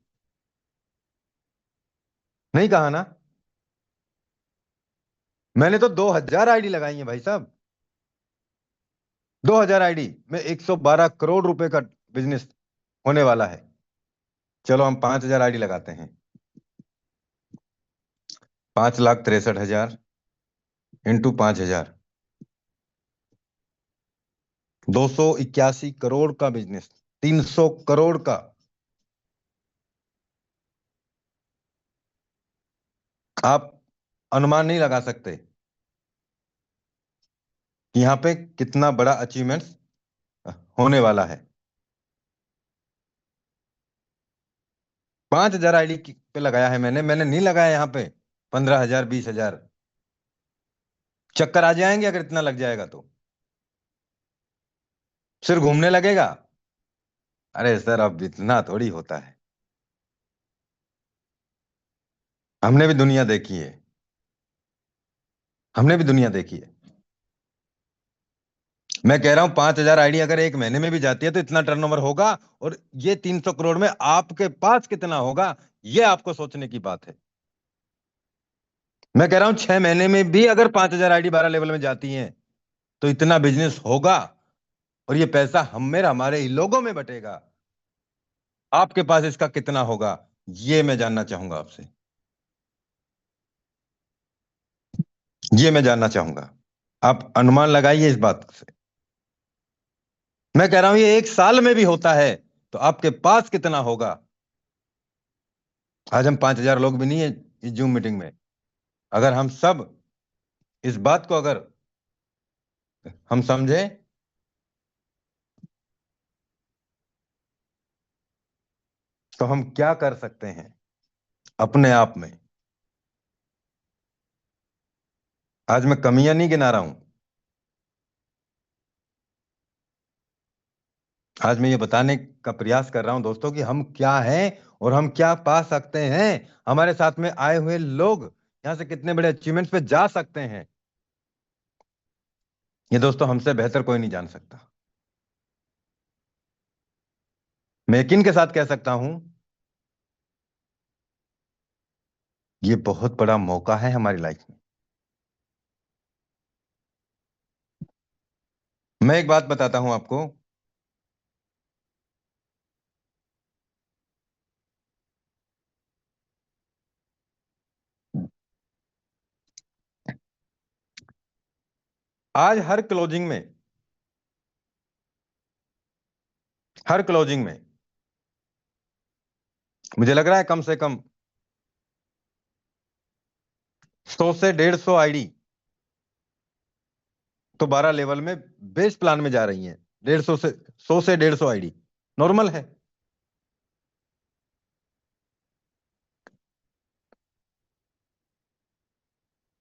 नहीं कहा ना। मैंने तो 2,000 आईडी लगाई है भाई साहब। 2,000 आईडी में 112 करोड़ रुपए का बिजनेस होने वाला है। चलो हम 5,000 आईडी लगाते हैं। 5,63,000 इंटू 5,000, 281 करोड़ का बिजनेस, 300 करोड़ का। आप अनुमान नहीं लगा सकते कि यहां पे कितना बड़ा अचीवमेंट होने वाला है। 5,000 आईडी पे लगाया है मैंने नहीं लगाया यहाँ पे 15,000 20,000। चक्कर आ जाएंगे अगर इतना लग जाएगा तो, सिर घूमने लगेगा। अरे सर अब इतना थोड़ी होता है। हमने भी दुनिया देखी है, हमने भी दुनिया देखी है। मैं कह रहा हूं 5,000 आईडी अगर एक महीने में भी जाती है तो इतना टर्नओवर होगा, और ये 300 करोड़ में आपके पास कितना होगा, ये आपको सोचने की बात है। मैं कह रहा हूं 6 महीने में भी अगर 5,000 आईडी 12 लेवल में जाती हैं तो इतना बिजनेस होगा, और ये पैसा हम में हमारे ही लोगों में बटेगा। आपके पास इसका कितना होगा, ये मैं जानना चाहूंगा आपसे, ये मैं जानना चाहूंगा। आप अनुमान लगाइए इस बात से। मैं कह रहा हूं ये 1 साल में भी होता है तो आपके पास कितना होगा। आज हम 5,000 लोग भी नहीं है इस जूम मीटिंग में। अगर हम सब इस बात को अगर हम समझे तो हम क्या कर सकते हैं अपने आप में। आज मैं कमियां नहीं गिना रहा हूं, आज मैं ये बताने का प्रयास कर रहा हूं दोस्तों कि हम क्या हैं और हम क्या पा सकते हैं। हमारे साथ में आए हुए लोग यहां से कितने बड़े अचीवमेंट्स पे जा सकते हैं, ये दोस्तों हमसे बेहतर कोई नहीं जान सकता। मैं यकीन के साथ कह सकता हूं ये बहुत बड़ा मौका है हमारी लाइफ में। मैं एक बात बताता हूं आपको, आज हर क्लोजिंग में मुझे लग रहा है कम से कम 100 से 150 आईडी तो 12 लेवल में बेस प्लान में जा रही हैं। 100 से 150 आईडी नॉर्मल है।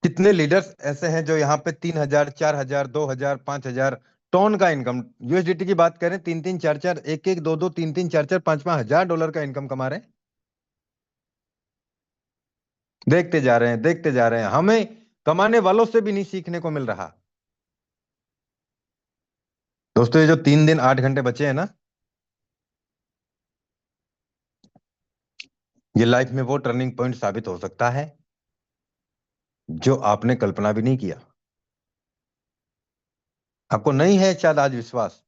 कितने लीडर्स ऐसे हैं जो यहाँ पे 3,000, 4,000, 2,000, 5,000 टन का इनकम, यूएसडीटी की बात करें, 3-3, 4-4, 1-1, 2-2, 3-3, 4-4, 5-5 हजार डॉलर का इनकम कमा रहे हैं। देखते जा रहे हैं, देखते जा रहे हैं। हमें कमाने वालों से भी नहीं सीखने को मिल रहा। दोस्तों ये जो 3 दिन 8 घंटे बचे हैं ना, ये लाइफ में वो टर्निंग पॉइंट साबित हो सकता है जो आपने कल्पना भी नहीं किया। आपको नहीं है शायद आज विश्वास,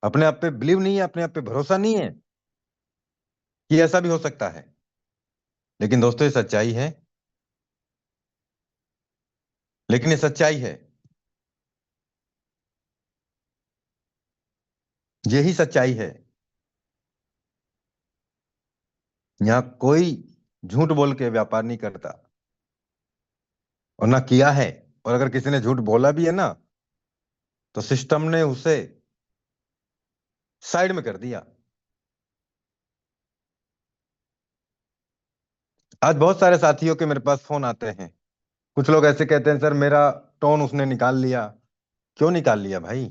अपने आप पे बिलीव नहीं है, अपने आप पे भरोसा नहीं है कि ऐसा भी हो सकता है। लेकिन दोस्तों ये सच्चाई है, लेकिन ये सच्चाई है, यही सच्चाई है। यहां कोई झूठ बोल के व्यापार नहीं करता और ना किया है। और अगर किसी ने झूठ बोला भी है ना, तो सिस्टम ने उसे साइड में कर दिया। आज बहुत सारे साथियों के मेरे पास फोन आते हैं। कुछ लोग ऐसे कहते हैं, सर मेरा टोन उसने निकाल लिया। क्यों निकाल लिया भाई?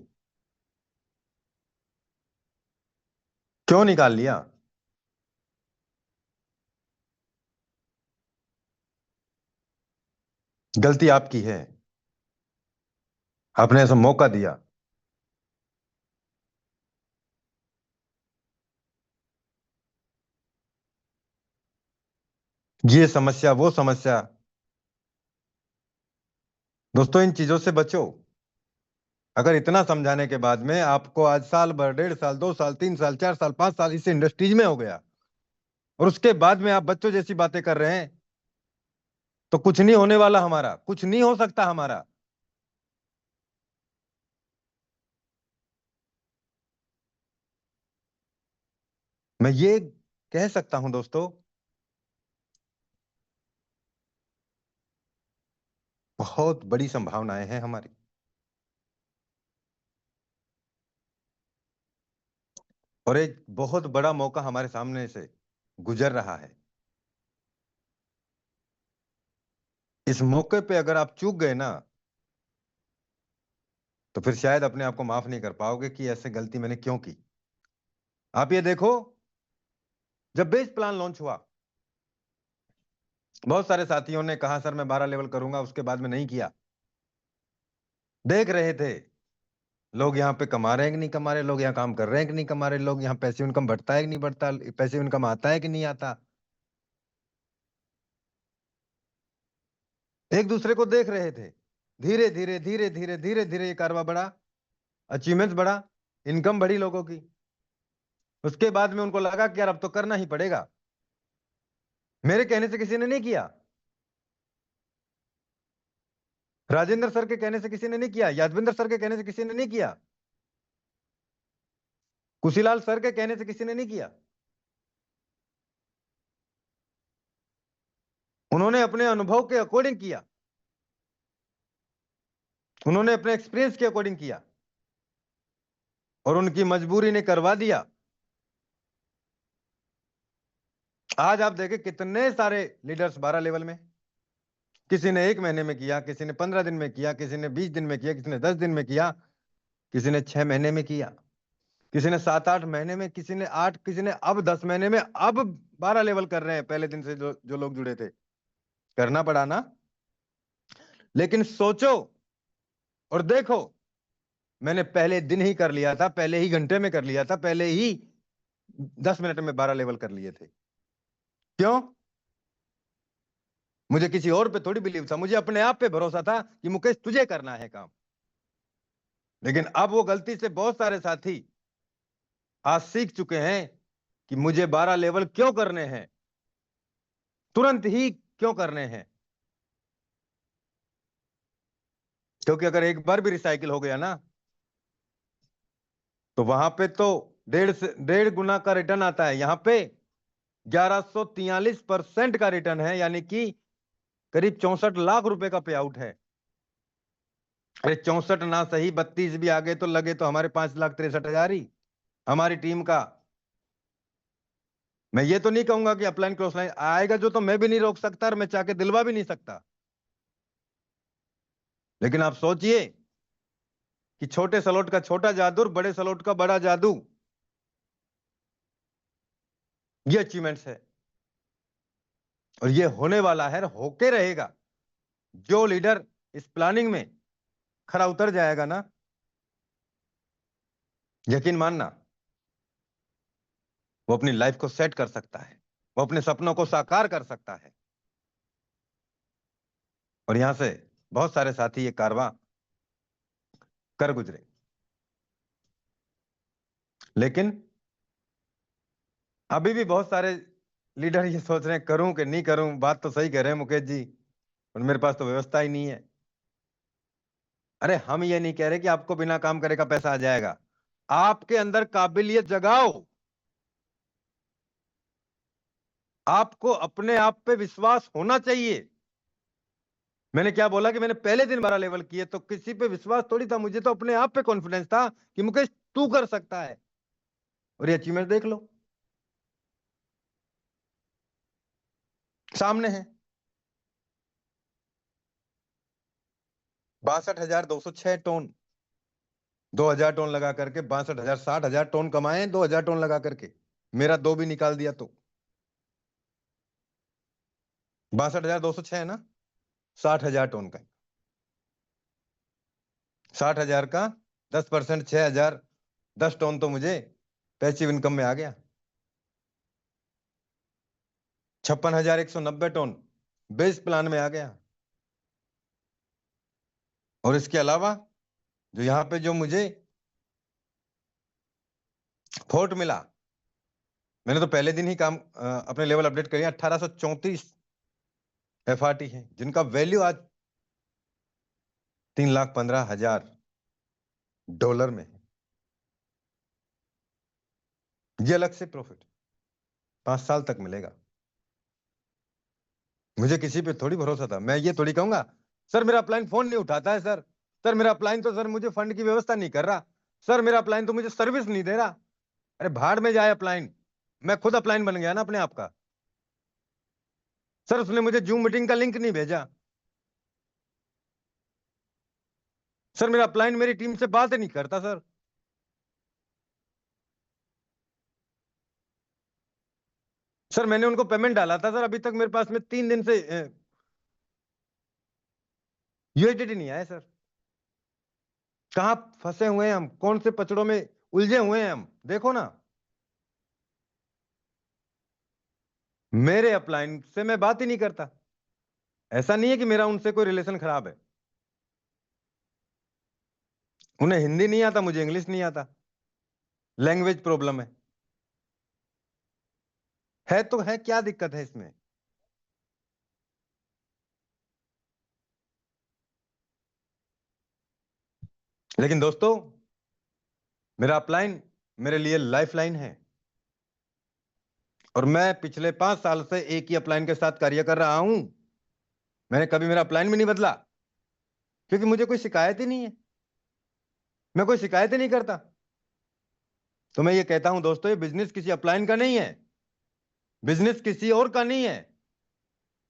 क्यों निकाल लिया? गलती आपकी है, आपने ऐसा मौका दिया। ये समस्या, वो समस्या। दोस्तों इन चीजों से बचो। अगर इतना समझाने के बाद में आपको आज साल भर, 1.5 साल, 2 साल, 3 साल, 4 साल, 5 साल इस इंडस्ट्रीज में हो गया और उसके बाद में आप बच्चों जैसी बातें कर रहे हैं, तो कुछ नहीं होने वाला हमारा, कुछ नहीं हो सकता हमारा। मैं ये कह सकता हूं दोस्तों, बहुत बड़ी संभावनाएं हैं हमारी। और एक बहुत बड़ा मौका हमारे सामने से गुजर रहा है। इस मौके पे अगर आप चूक गए ना, तो फिर शायद अपने आप को माफ नहीं कर पाओगे कि ऐसे गलती मैंने क्यों की। आप ये देखो, जब बेस प्लान लॉन्च हुआ, बहुत सारे साथियों ने कहा सर मैं 12 लेवल करूंगा, उसके बाद में नहीं किया। देख रहे थे लोग यहाँ पे कमा रहे हैं कि नहीं कमा रहे, लोग यहाँ काम कर रहे हैं कि नहीं कमा रहे, लोग यहाँ पैसिव इनकम बढ़ता है कि नहीं बढ़ता, पैसिव इनकम आता है कि नहीं आता। एक दूसरे को देख रहे थे। धीरे धीरे धीरे धीरे धीरे धीरे ये कारवा बढ़ा, अचीवमेंट्स बढ़ा, इनकम बढ़ी लोगों की। उसके बाद में उनको लगा कि यार अब तो करना ही पड़ेगा। मेरे कहने से किसी ने नहीं किया, राजेंद्र सर के कहने से किसी ने नहीं किया, यादविंदर सर के कहने से किसी ने नहीं किया, कुशीलाल सर के कहने से किसी ने नहीं किया। उन्होंने अपने अनुभव के अकॉर्डिंग किया, उन्होंने अपने एक्सपीरियंस के अकॉर्डिंग किया और उनकी मजबूरी ने करवा दिया। आज आप देखें कितने सारे लीडर्स 12 लेवल में, किसी ने 1 महीने में किया, किसी ने 15 दिन में किया, किसी ने 20 दिन में किया, किसी ने 10 दिन में किया, किसी ने 6 महीने में किया, किसी ने 7-8 महीने में, किसी ने 8, किसी ने अब 10 महीने में, अब 12 लेवल कर रहे हैं। पहले दिन से जो लोग जुड़े थे, करना पड़ा ना। लेकिन सोचो और देखो, मैंने पहले दिन ही कर लिया था, पहले ही घंटे में कर लिया था, पहले ही 10 मिनट में 12 लेवल कर लिए थे। क्यों? मुझे किसी और पे थोड़ी बिलीव था, मुझे अपने आप पे भरोसा था कि मुकेश तुझे करना है काम। लेकिन अब वो गलती से बहुत सारे साथी आज सीख चुके हैं कि मुझे 12 लेवल क्यों करने हैं, तुरंत ही क्यों करने हैं। क्योंकि अगर एक बार भी रिसाइकिल हो गया ना तो वहां पे तो 1.5 गुना का रिटर्न आता है। यहाँ पे 1143% का रिटर्न है, यानी कि करीब 64 लाख रुपए का पे आउट है। अरे 64 ना सही, 32 भी आ गए तो लगे तो हमारे 5,63,000 ही हमारी टीम का। मैं ये तो नहीं कहूंगा कि अपलाइन क्रॉस लाइन आएगा जो तो मैं भी नहीं रोक सकता और मैं चाह के दिलवा भी नहीं सकता। लेकिन आप सोचिए कि छोटे सलोट का छोटा जादू और बड़े सलोट का बड़ा जादू, ये अचीवमेंट्स है और ये होने वाला है, होके रहेगा। जो लीडर इस प्लानिंग में खरा उतर जाएगा ना, यकीन मानना वो अपनी लाइफ को सेट कर सकता है, वो अपने सपनों को साकार कर सकता है। और यहां से बहुत सारे साथी ये कारवां कर गुजरे। लेकिन अभी भी बहुत सारे लीडर ये सोच रहे हैं करूं कि नहीं करूं। बात तो सही कह रहे हैं मुकेश जी, और मेरे पास तो व्यवस्था ही नहीं है। अरे हम ये नहीं कह रहे कि आपको बिना काम करे का पैसा आ जाएगा। आपके अंदर काबिलियत जगाओ, आपको अपने आप पे विश्वास होना चाहिए। मैंने क्या बोला कि मैंने पहले दिन 12 लेवल किए तो किसी पे विश्वास थोड़ी था, मुझे तो अपने आप पे कॉन्फिडेंस था कि मुकेश तू कर सकता है। और ये अचीवमेंट देख लो, सामने है। 62,206 टन, 2,000 टन लगा करके 62,000, 60,000 टन कमाए, 2,000 टन लगा करके। मेरा 2 भी निकाल दिया तो 62,206 है ना, 60,000 टन का। 60,000 का 10%, 6,000, 10 टन तो मुझे पैसिव इनकम में आ गया। 56,190 टन बेस प्लान में आ गया। और इसके अलावा जो यहां पे जो मुझे फोर्ट मिला, मैंने तो पहले दिन ही काम अपने लेवल अपडेट कर 1834 FRT है, जिनका वैल्यू आज $3,15,000 में है। ये अलग से प्रॉफिट 5 साल तक मिलेगा। मुझे किसी पे थोड़ी भरोसा था। मैं ये थोड़ी कहूंगा सर मेरा अपलाइन फोन नहीं उठाता है, सर मेरा अपलाइन तो सर मुझे फंड की व्यवस्था नहीं कर रहा, सर मेरा अपलाइन तो मुझे सर्विस नहीं दे रहा। अरे भाड़ में जाए अपलाइन, मैं खुद अपलाइन बन गया ना अपने आप का। सर उसने मुझे जूम मीटिंग का लिंक नहीं भेजा, सर मेरा अपलाइन मेरी टीम से बात नहीं करता, सर मैंने उनको पेमेंट डाला था, सर अभी तक मेरे पास में 3 दिन से यूएसडीटी नहीं आया। सर कहाँ फंसे हुए हैं हम, कौन से पचड़ों में उलझे हुए हैं हम, देखो ना। मेरे अपलाइन से मैं बात ही नहीं करता। ऐसा नहीं है कि मेरा उनसे कोई रिलेशन खराब है, उन्हें हिंदी नहीं आता, मुझे इंग्लिश नहीं आता, लैंग्वेज प्रॉब्लम है तो है, क्या दिक्कत है इसमें। लेकिन दोस्तों मेरा अपलाइन मेरे लिए लाइफ लाइन है और मैं पिछले 5 साल से एक ही अपलाइन के साथ कार्य कर रहा हूं। मैंने कभी मेरा अपलाइन भी नहीं बदला, क्योंकि मुझे कोई शिकायत ही नहीं है, मैं कोई शिकायत ही नहीं करता। तो मैं ये कहता हूं दोस्तों, ये बिजनेस किसी अपलाइन का नहीं है, बिजनेस किसी और का नहीं है,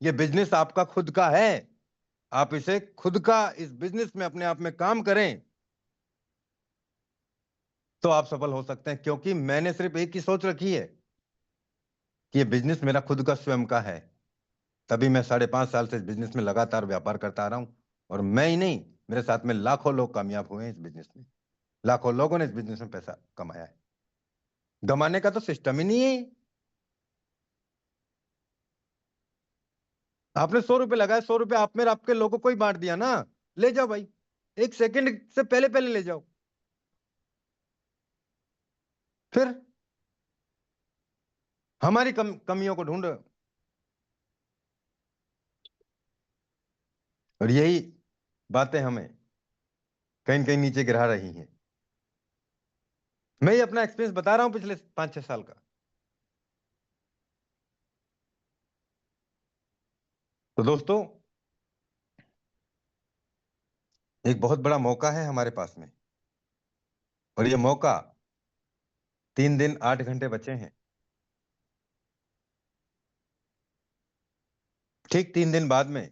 ये बिजनेस आपका खुद का है। आप इसे खुद का इस बिजनेस में अपने आप में काम करें तो आप सफल हो सकते हैं। क्योंकि मैंने सिर्फ एक ही सोच रखी है कि ये बिजनेस मेरा खुद का स्वयं का है, तभी मैं 5.5 साल से इस बिजनेस में लगातार व्यापार करता आ रहा हूं। और मैं ही नहीं, मेरे साथ में लाखों लोग कामयाब हुए हैं इस बिजनेस में, लाखों लोगों ने इस बिजनेस में पैसा कमाया है। गमाने का तो सिस्टम ही नहीं है। आपने 100 रुपए लगाए, 100 रुपए आप में आपके लोगों को ही बांट दिया ना, ले जाओ भाई, 1 सेकंड से पहले पहले ले जाओ। फिर हमारी कमियों को ढूंढ। और यही बातें हमें कहीं कहीं नीचे गिरा रही हैं। मैं ये अपना एक्सपीरियंस बता रहा हूं पिछले 5-6 साल का। तो दोस्तों, एक बहुत बड़ा मौका है हमारे पास में, और ये मौका 3 दिन 8 घंटे बचे हैं। ठीक 3 दिन बाद में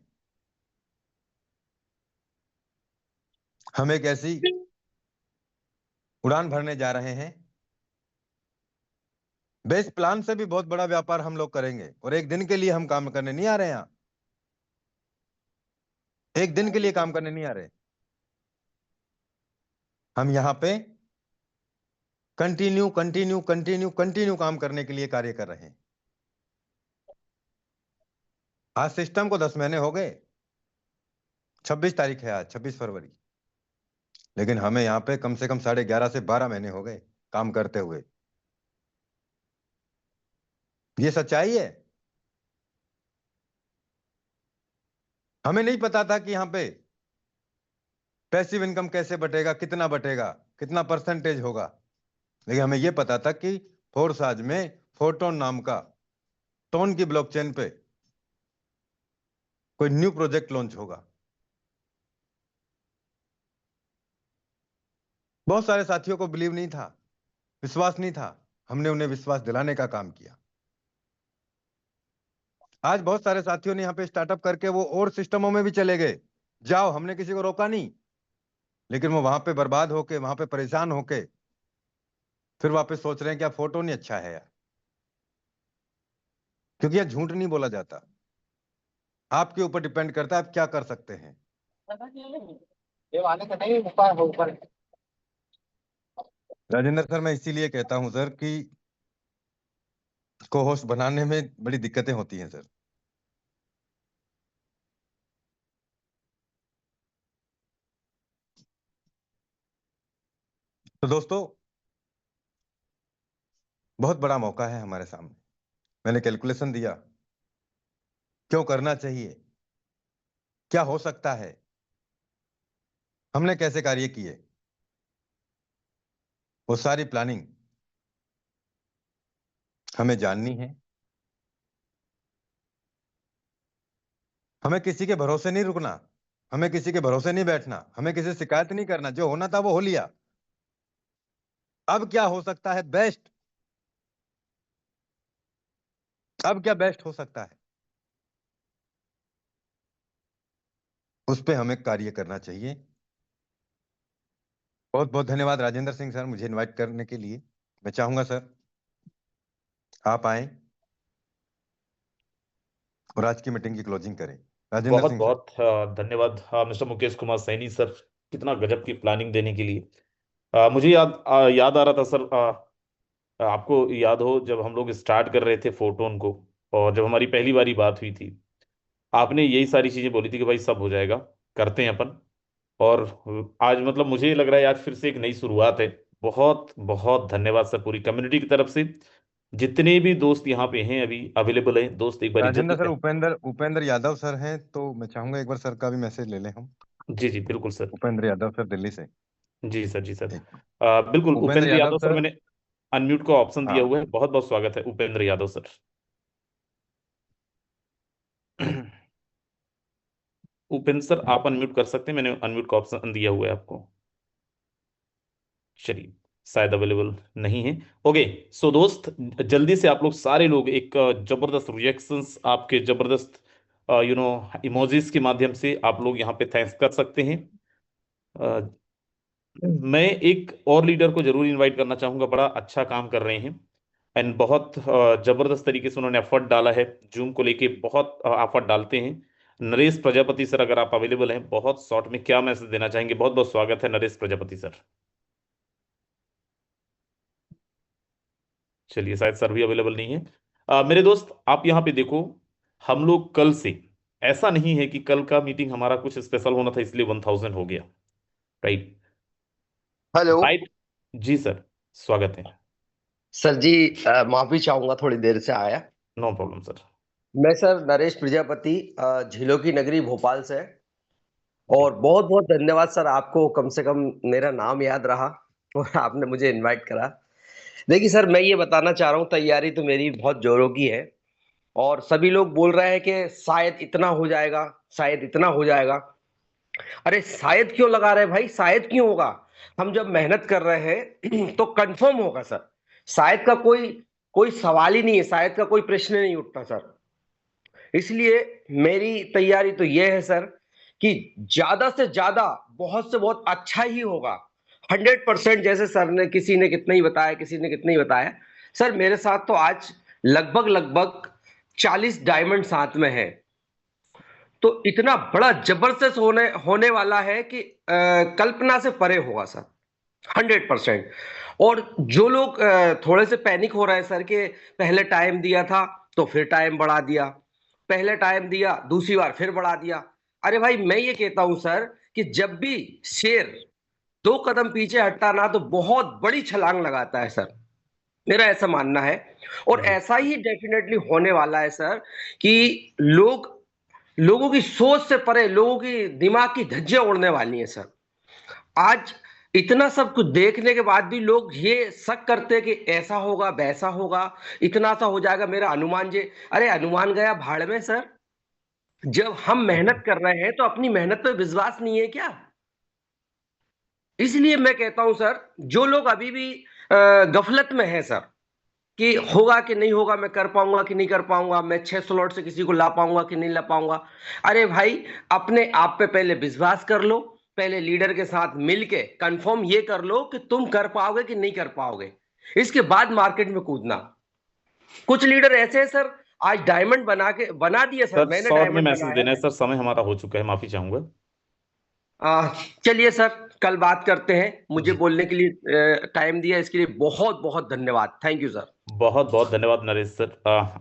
हम एक ऐसी उड़ान भरने जा रहे हैं, बेस प्लान से भी बहुत बड़ा व्यापार हम लोग करेंगे। और एक दिन के लिए हम काम करने नहीं आ रहे हैं, एक दिन के लिए काम करने नहीं आ रहे। हम यहाँ पे कंटिन्यू कंटिन्यू कंटिन्यू कंटिन्यू काम करने के लिए कार्य कर रहे हैं। आज सिस्टम को 10 महीने हो गए, 26 तारीख है आज, 26 फरवरी, लेकिन हमें यहाँ पे कम से कम 11.5 से 12 महीने हो गए काम करते हुए। ये सच्चाई है। हमें नहीं पता था कि यहाँ पे पैसिव इनकम कैसे बटेगा, कितना बटेगा, कितना परसेंटेज होगा, लेकिन हमें यह पता था कि फोर्साज में फोटोन नाम का टोन की ब्लॉकचेन पे कोई न्यू प्रोजेक्ट लॉन्च होगा। बहुत सारे साथियों को बिलीव नहीं था, विश्वास नहीं था। हमने उन्हें विश्वास दिलाने का काम किया। आज बहुत सारे साथियों ने यहाँ पे स्टार्टअप करके वो और सिस्टमों में भी चले गए। जाओ, हमने किसी को रोका नहीं, लेकिन वो वहां पे बर्बाद होके, वहां पे परेशान होके फिर वापस सोच रहे हैं क्या फोटो नहीं अच्छा है यार। क्योंकि यह झूठ नहीं बोला जाता, आपके ऊपर डिपेंड करता है आप क्या कर सकते हैं। राजेंद्र सर, मैं इसीलिए कहता हूं सर कि को होस्ट बनाने में बड़ी दिक्कतें होती हैं सर। तो दोस्तों, बहुत बड़ा मौका है हमारे सामने। मैंने कैलकुलेशन दिया, क्यों करना चाहिए, क्या हो सकता है, हमने कैसे कार्य किए, वो सारी प्लानिंग हमें जाननी है। हमें किसी के भरोसे नहीं रुकना, हमें किसी के भरोसे नहीं बैठना, हमें किसी से शिकायत नहीं करना। जो होना था वो हो लिया, अब क्या हो सकता है बेस्ट, अब क्या बेस्ट हो सकता है, उस पर हमें कार्य करना चाहिए। बहुत बहुत धन्यवाद राजेंद्र सिंह सर मुझे इनवाइट करने के लिए। मैं चाहूंगा सर आप आए और आज की मीटिंग की क्लोजिंग करें। राजेंद्र बहुत सिंह सर। बहुत धन्यवाद मिस्टर मुकेश कुमार सैनी सर, कितना गजब की प्लानिंग देने के लिए। मुझे याद आ रहा था सर, आपको याद हो जब हम लोग स्टार्ट कर रहे थे फोटोन को, और जब हमारी पहली बारी बात हुई थी, आपने यही सारी चीजें बोली थी कि भाई सब हो जाएगा, करते हैं अपन। और आज मतलब मुझे लग रहा है आज फिर से एक नई शुरुआत है। बहुत बहुत धन्यवाद सर पूरी कम्युनिटी की तरफ से। जितने भी दोस्त यहाँ पे हैं अभी अवेलेबल हैं, दोस्त एक बार राजेंद्र सर, जल्दी। उपेंद्र यादव सर हैं, तो मैं चाहूंगा एक बार सर का भी मैसेज ले लें हम। जी जी बिल्कुल सर। उपेंद्र यादव सर दिल्ली से। जी सर, जी सर। एक बिल्कुल उपेंद्र उपेंद्र यादव यादव सर, सर। मैंने अनम्यूट का ऑप्शन दिया हाँ। हुआ है। बहुत बहुत स्वागत है उपेंद्र यादव सर। उपेंद्र सर आप अनम्यूट कर सकते हैं, मैंने अनम्यूट का ऑप्शन दिया हुआ है आपको। चलिए, शायद अवेलेबल नहीं है। ओके, सो दोस्त, जल्दी से आप लोग सारे लोग एक जबरदस्त रिएक्शंस, आपके जबरदस्त इमोजीज के माध्यम से आप लोग यहाँ पे थैंक्स कर सकते हैं। अ, मैं एक और लीडर को जरूर इनवाइट करना चाहूंगा, बड़ा अच्छा काम कर रहे हैं एंड बहुत जबरदस्त तरीके से उन्होंने एफर्ट डाला है। जूम को लेके बहुत एफर्ट डालते हैं। नरेश प्रजापति सर, अगर आप अवेलेबल हैं, बहुत शॉर्ट में क्या मैसेज देना चाहेंगे? बहुत बहुत स्वागत है नरेश प्रजापति सर। चलिए, शायद सर भी अवेलेबल नहीं है। मेरे दोस्त, आप यहाँ पे देखो, हम लोग कल से, ऐसा नहीं है कि कल का मीटिंग हमारा कुछ स्पेशल होना था इसलिए 1000 हो गया, राइट? Hello right. जी सर, स्वागत है। सर जी, माफी चाहूंगा थोड़ी देर से आया। No problem sir. मैं सर नरेश प्रजापति, झीलों की नगरी भोपाल से। और बहुत बहुत धन्यवाद सर, आपको कम से कम मेरा नाम याद रहा और आपने मुझे इनवाइट करा। देखिए सर, मैं ये बताना चाह रहा हूँ, तैयारी तो मेरी बहुत जोरों की है और सभी लोग बोल रहे हैं कि शायद इतना हो जाएगा, शायद इतना हो जाएगा। अरे शायद क्यों लगा रहे भाई, शायद क्यों होगा? हम जब मेहनत कर रहे हैं तो कंफर्म होगा सर। शायद का कोई कोई सवाल ही नहीं है, शायद का कोई प्रश्न नहीं उठता सर। इसलिए मेरी तैयारी तो यह है सर कि ज्यादा से ज्यादा, बहुत से बहुत अच्छा ही होगा। 100%, जैसे सर ने, किसी ने कितना ही बताया, किसी ने कितना ही बताया। सर मेरे साथ तो आज लगभग लगभग 40 डायमंड साथ में है, तो इतना बड़ा जबरदस्त होने होने वाला है कि कल्पना से परे होगा सर, 100%। और जो लोग थोड़े से पैनिक हो रहे हैं सर के पहले टाइम दिया था तो फिर टाइम बढ़ा दिया, पहले टाइम दिया दूसरी बार फिर बढ़ा दिया। अरे भाई, मैं ये कहता हूं सर कि जब भी शेर 2 कदम पीछे हटता ना तो बहुत बड़ी छलांग लगाता है सर, मेरा ऐसा मानना है। और ऐसा ही डेफिनेटली होने वाला है सर कि लोगों की सोच से परे, लोगों की दिमाग की धज्जियां उड़ने वाली हैं सर। आज इतना सब कुछ देखने के बाद भी लोग ये शक करते हैं कि ऐसा होगा, वैसा होगा, इतना सा हो जाएगा, मेरा अनुमान जे। अरे अनुमान गया भाड़ में सर। जब हम मेहनत कर रहे हैं तो अपनी मेहनत पे विश्वास नहीं है क्या? इसलिए मैं कहता हूं सर, जो लोग अभी भी गफलत में है सर कि होगा कि नहीं होगा, मैं कर पाऊंगा कि नहीं कर पाऊंगा, मैं 6 स्लॉट से किसी को ला पाऊंगा कि नहीं ला पाऊंगा। अरे भाई, अपने आप पे पहले विश्वास कर लो, पहले लीडर के साथ मिलके कंफर्म ये कर लो कि तुम कर पाओगे कि नहीं कर पाओगे, इसके बाद मार्केट में कूदना। कुछ लीडर ऐसे हैं सर, आज डायमंड बना दिए सर, सर मैंने शॉर्ट में डायमंड मैसेज बनाया। देना है सर, समय हमारा हो चुका है, माफी चाहूंगा। चलिए सर, कल बात करते हैं। मुझे बोलने के लिए टाइम दिया, इसके लिए बहुत बहुत धन्यवाद। Thank you sir. बहुत बहुत धन्यवाद नरेश सर।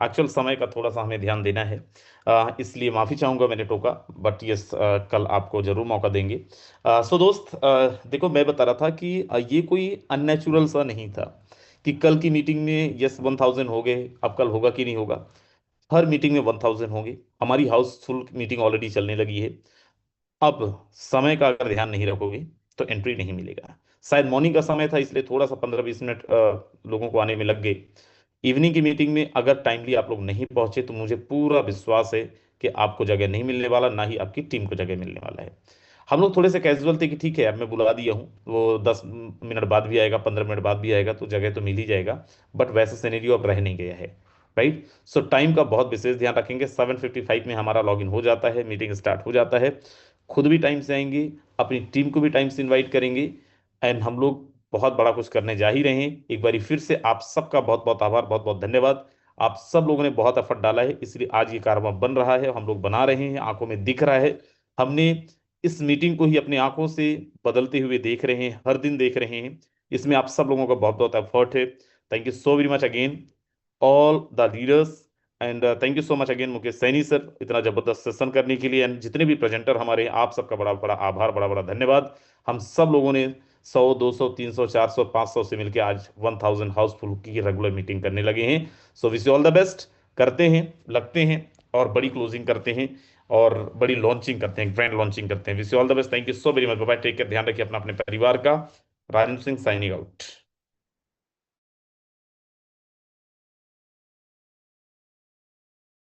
एक्चुअल समय का थोड़ा सा हमें ध्यान देना है, इसलिए माफ़ी चाहूँगा मैंने टोका, बट यस कल आपको ज़रूर मौका देंगे। सो दोस्त, देखो मैं बता रहा था कि ये कोई अननेचुरल सा नहीं था कि कल की मीटिंग में यस 1000 हो गए, अब कल होगा कि नहीं होगा। हर मीटिंग में 1000 होंगे। हमारी हाउसफुल मीटिंग ऑलरेडी चलने लगी है। अब समय का अगर ध्यान नहीं रखोगे तो एंट्री नहीं मिलेगा। शायद मॉर्निंग का समय था इसलिए थोड़ा सा 15-20 मिनट लोगों को आने में लग गए। इवनिंग की मीटिंग में अगर टाइमली आप लोग नहीं पहुंचे तो मुझे पूरा विश्वास है कि आपको जगह नहीं मिलने वाला, ना ही आपकी टीम को जगह मिलने वाला है। हम लोग थोड़े से कैजुअल थे कि ठीक है, अब मैं बुला दिया हूँ, वो 10 मिनट बाद भी आएगा, 15 मिनट बाद भी आएगा तो जगह तो मिल ही जाएगा। बट वैसा सिनेरियो अब रह नहीं गया है, राइट। सो टाइम का बहुत विशेष ध्यान रखेंगे। 7:55 में हमारा लॉगिन हो जाता है, मीटिंग स्टार्ट हो जाता है। खुद भी टाइम से आएंगे, अपनी टीम को भी टाइम से इनवाइट करेंगे, एंड हम लोग बहुत बड़ा कुछ करने जा ही रहे हैं। एक बार फिर से आप सबका बहुत बहुत आभार, बहुत बहुत धन्यवाद। आप सब लोगों ने बहुत एफर्ट डाला है, इसलिए आज ये कारवा बन रहा है, हम लोग बना रहे हैं, आंखों में दिख रहा है। हमने इस मीटिंग को ही अपनी आंखों से बदलते हुए देख रहे हैं, हर दिन देख रहे हैं। इसमें आप सब लोगों का बहुत बहुत एफर्ट है। Thank you so very much again all the leaders, and thank you so much again Mukesh Saini sir, इतना जबरदस्त सेशन करने के लिए। एंड जितने भी प्रेजेंटर हमारे, आप सबका बड़ा बड़ा आभार, बड़ा बड़ा धन्यवाद। हम सब लोगों ने 100, 200, 300, 400, 500 से मिलकर आज 1000 हाउसफुल की रेगुलर मीटिंग करने लगे हैं। So wish you all the best. करते हैं, लगते हैं और बड़ी क्लोजिंग करते हैं और बड़ी लॉन्चिंग करते हैं, ग्रैंड लॉन्चिंग करते हैं। Wish you all the best. Thank you so very much. Bye, take care, ध्यान रखिए अपना, अपने परिवार का। Rajendra Singh signing out.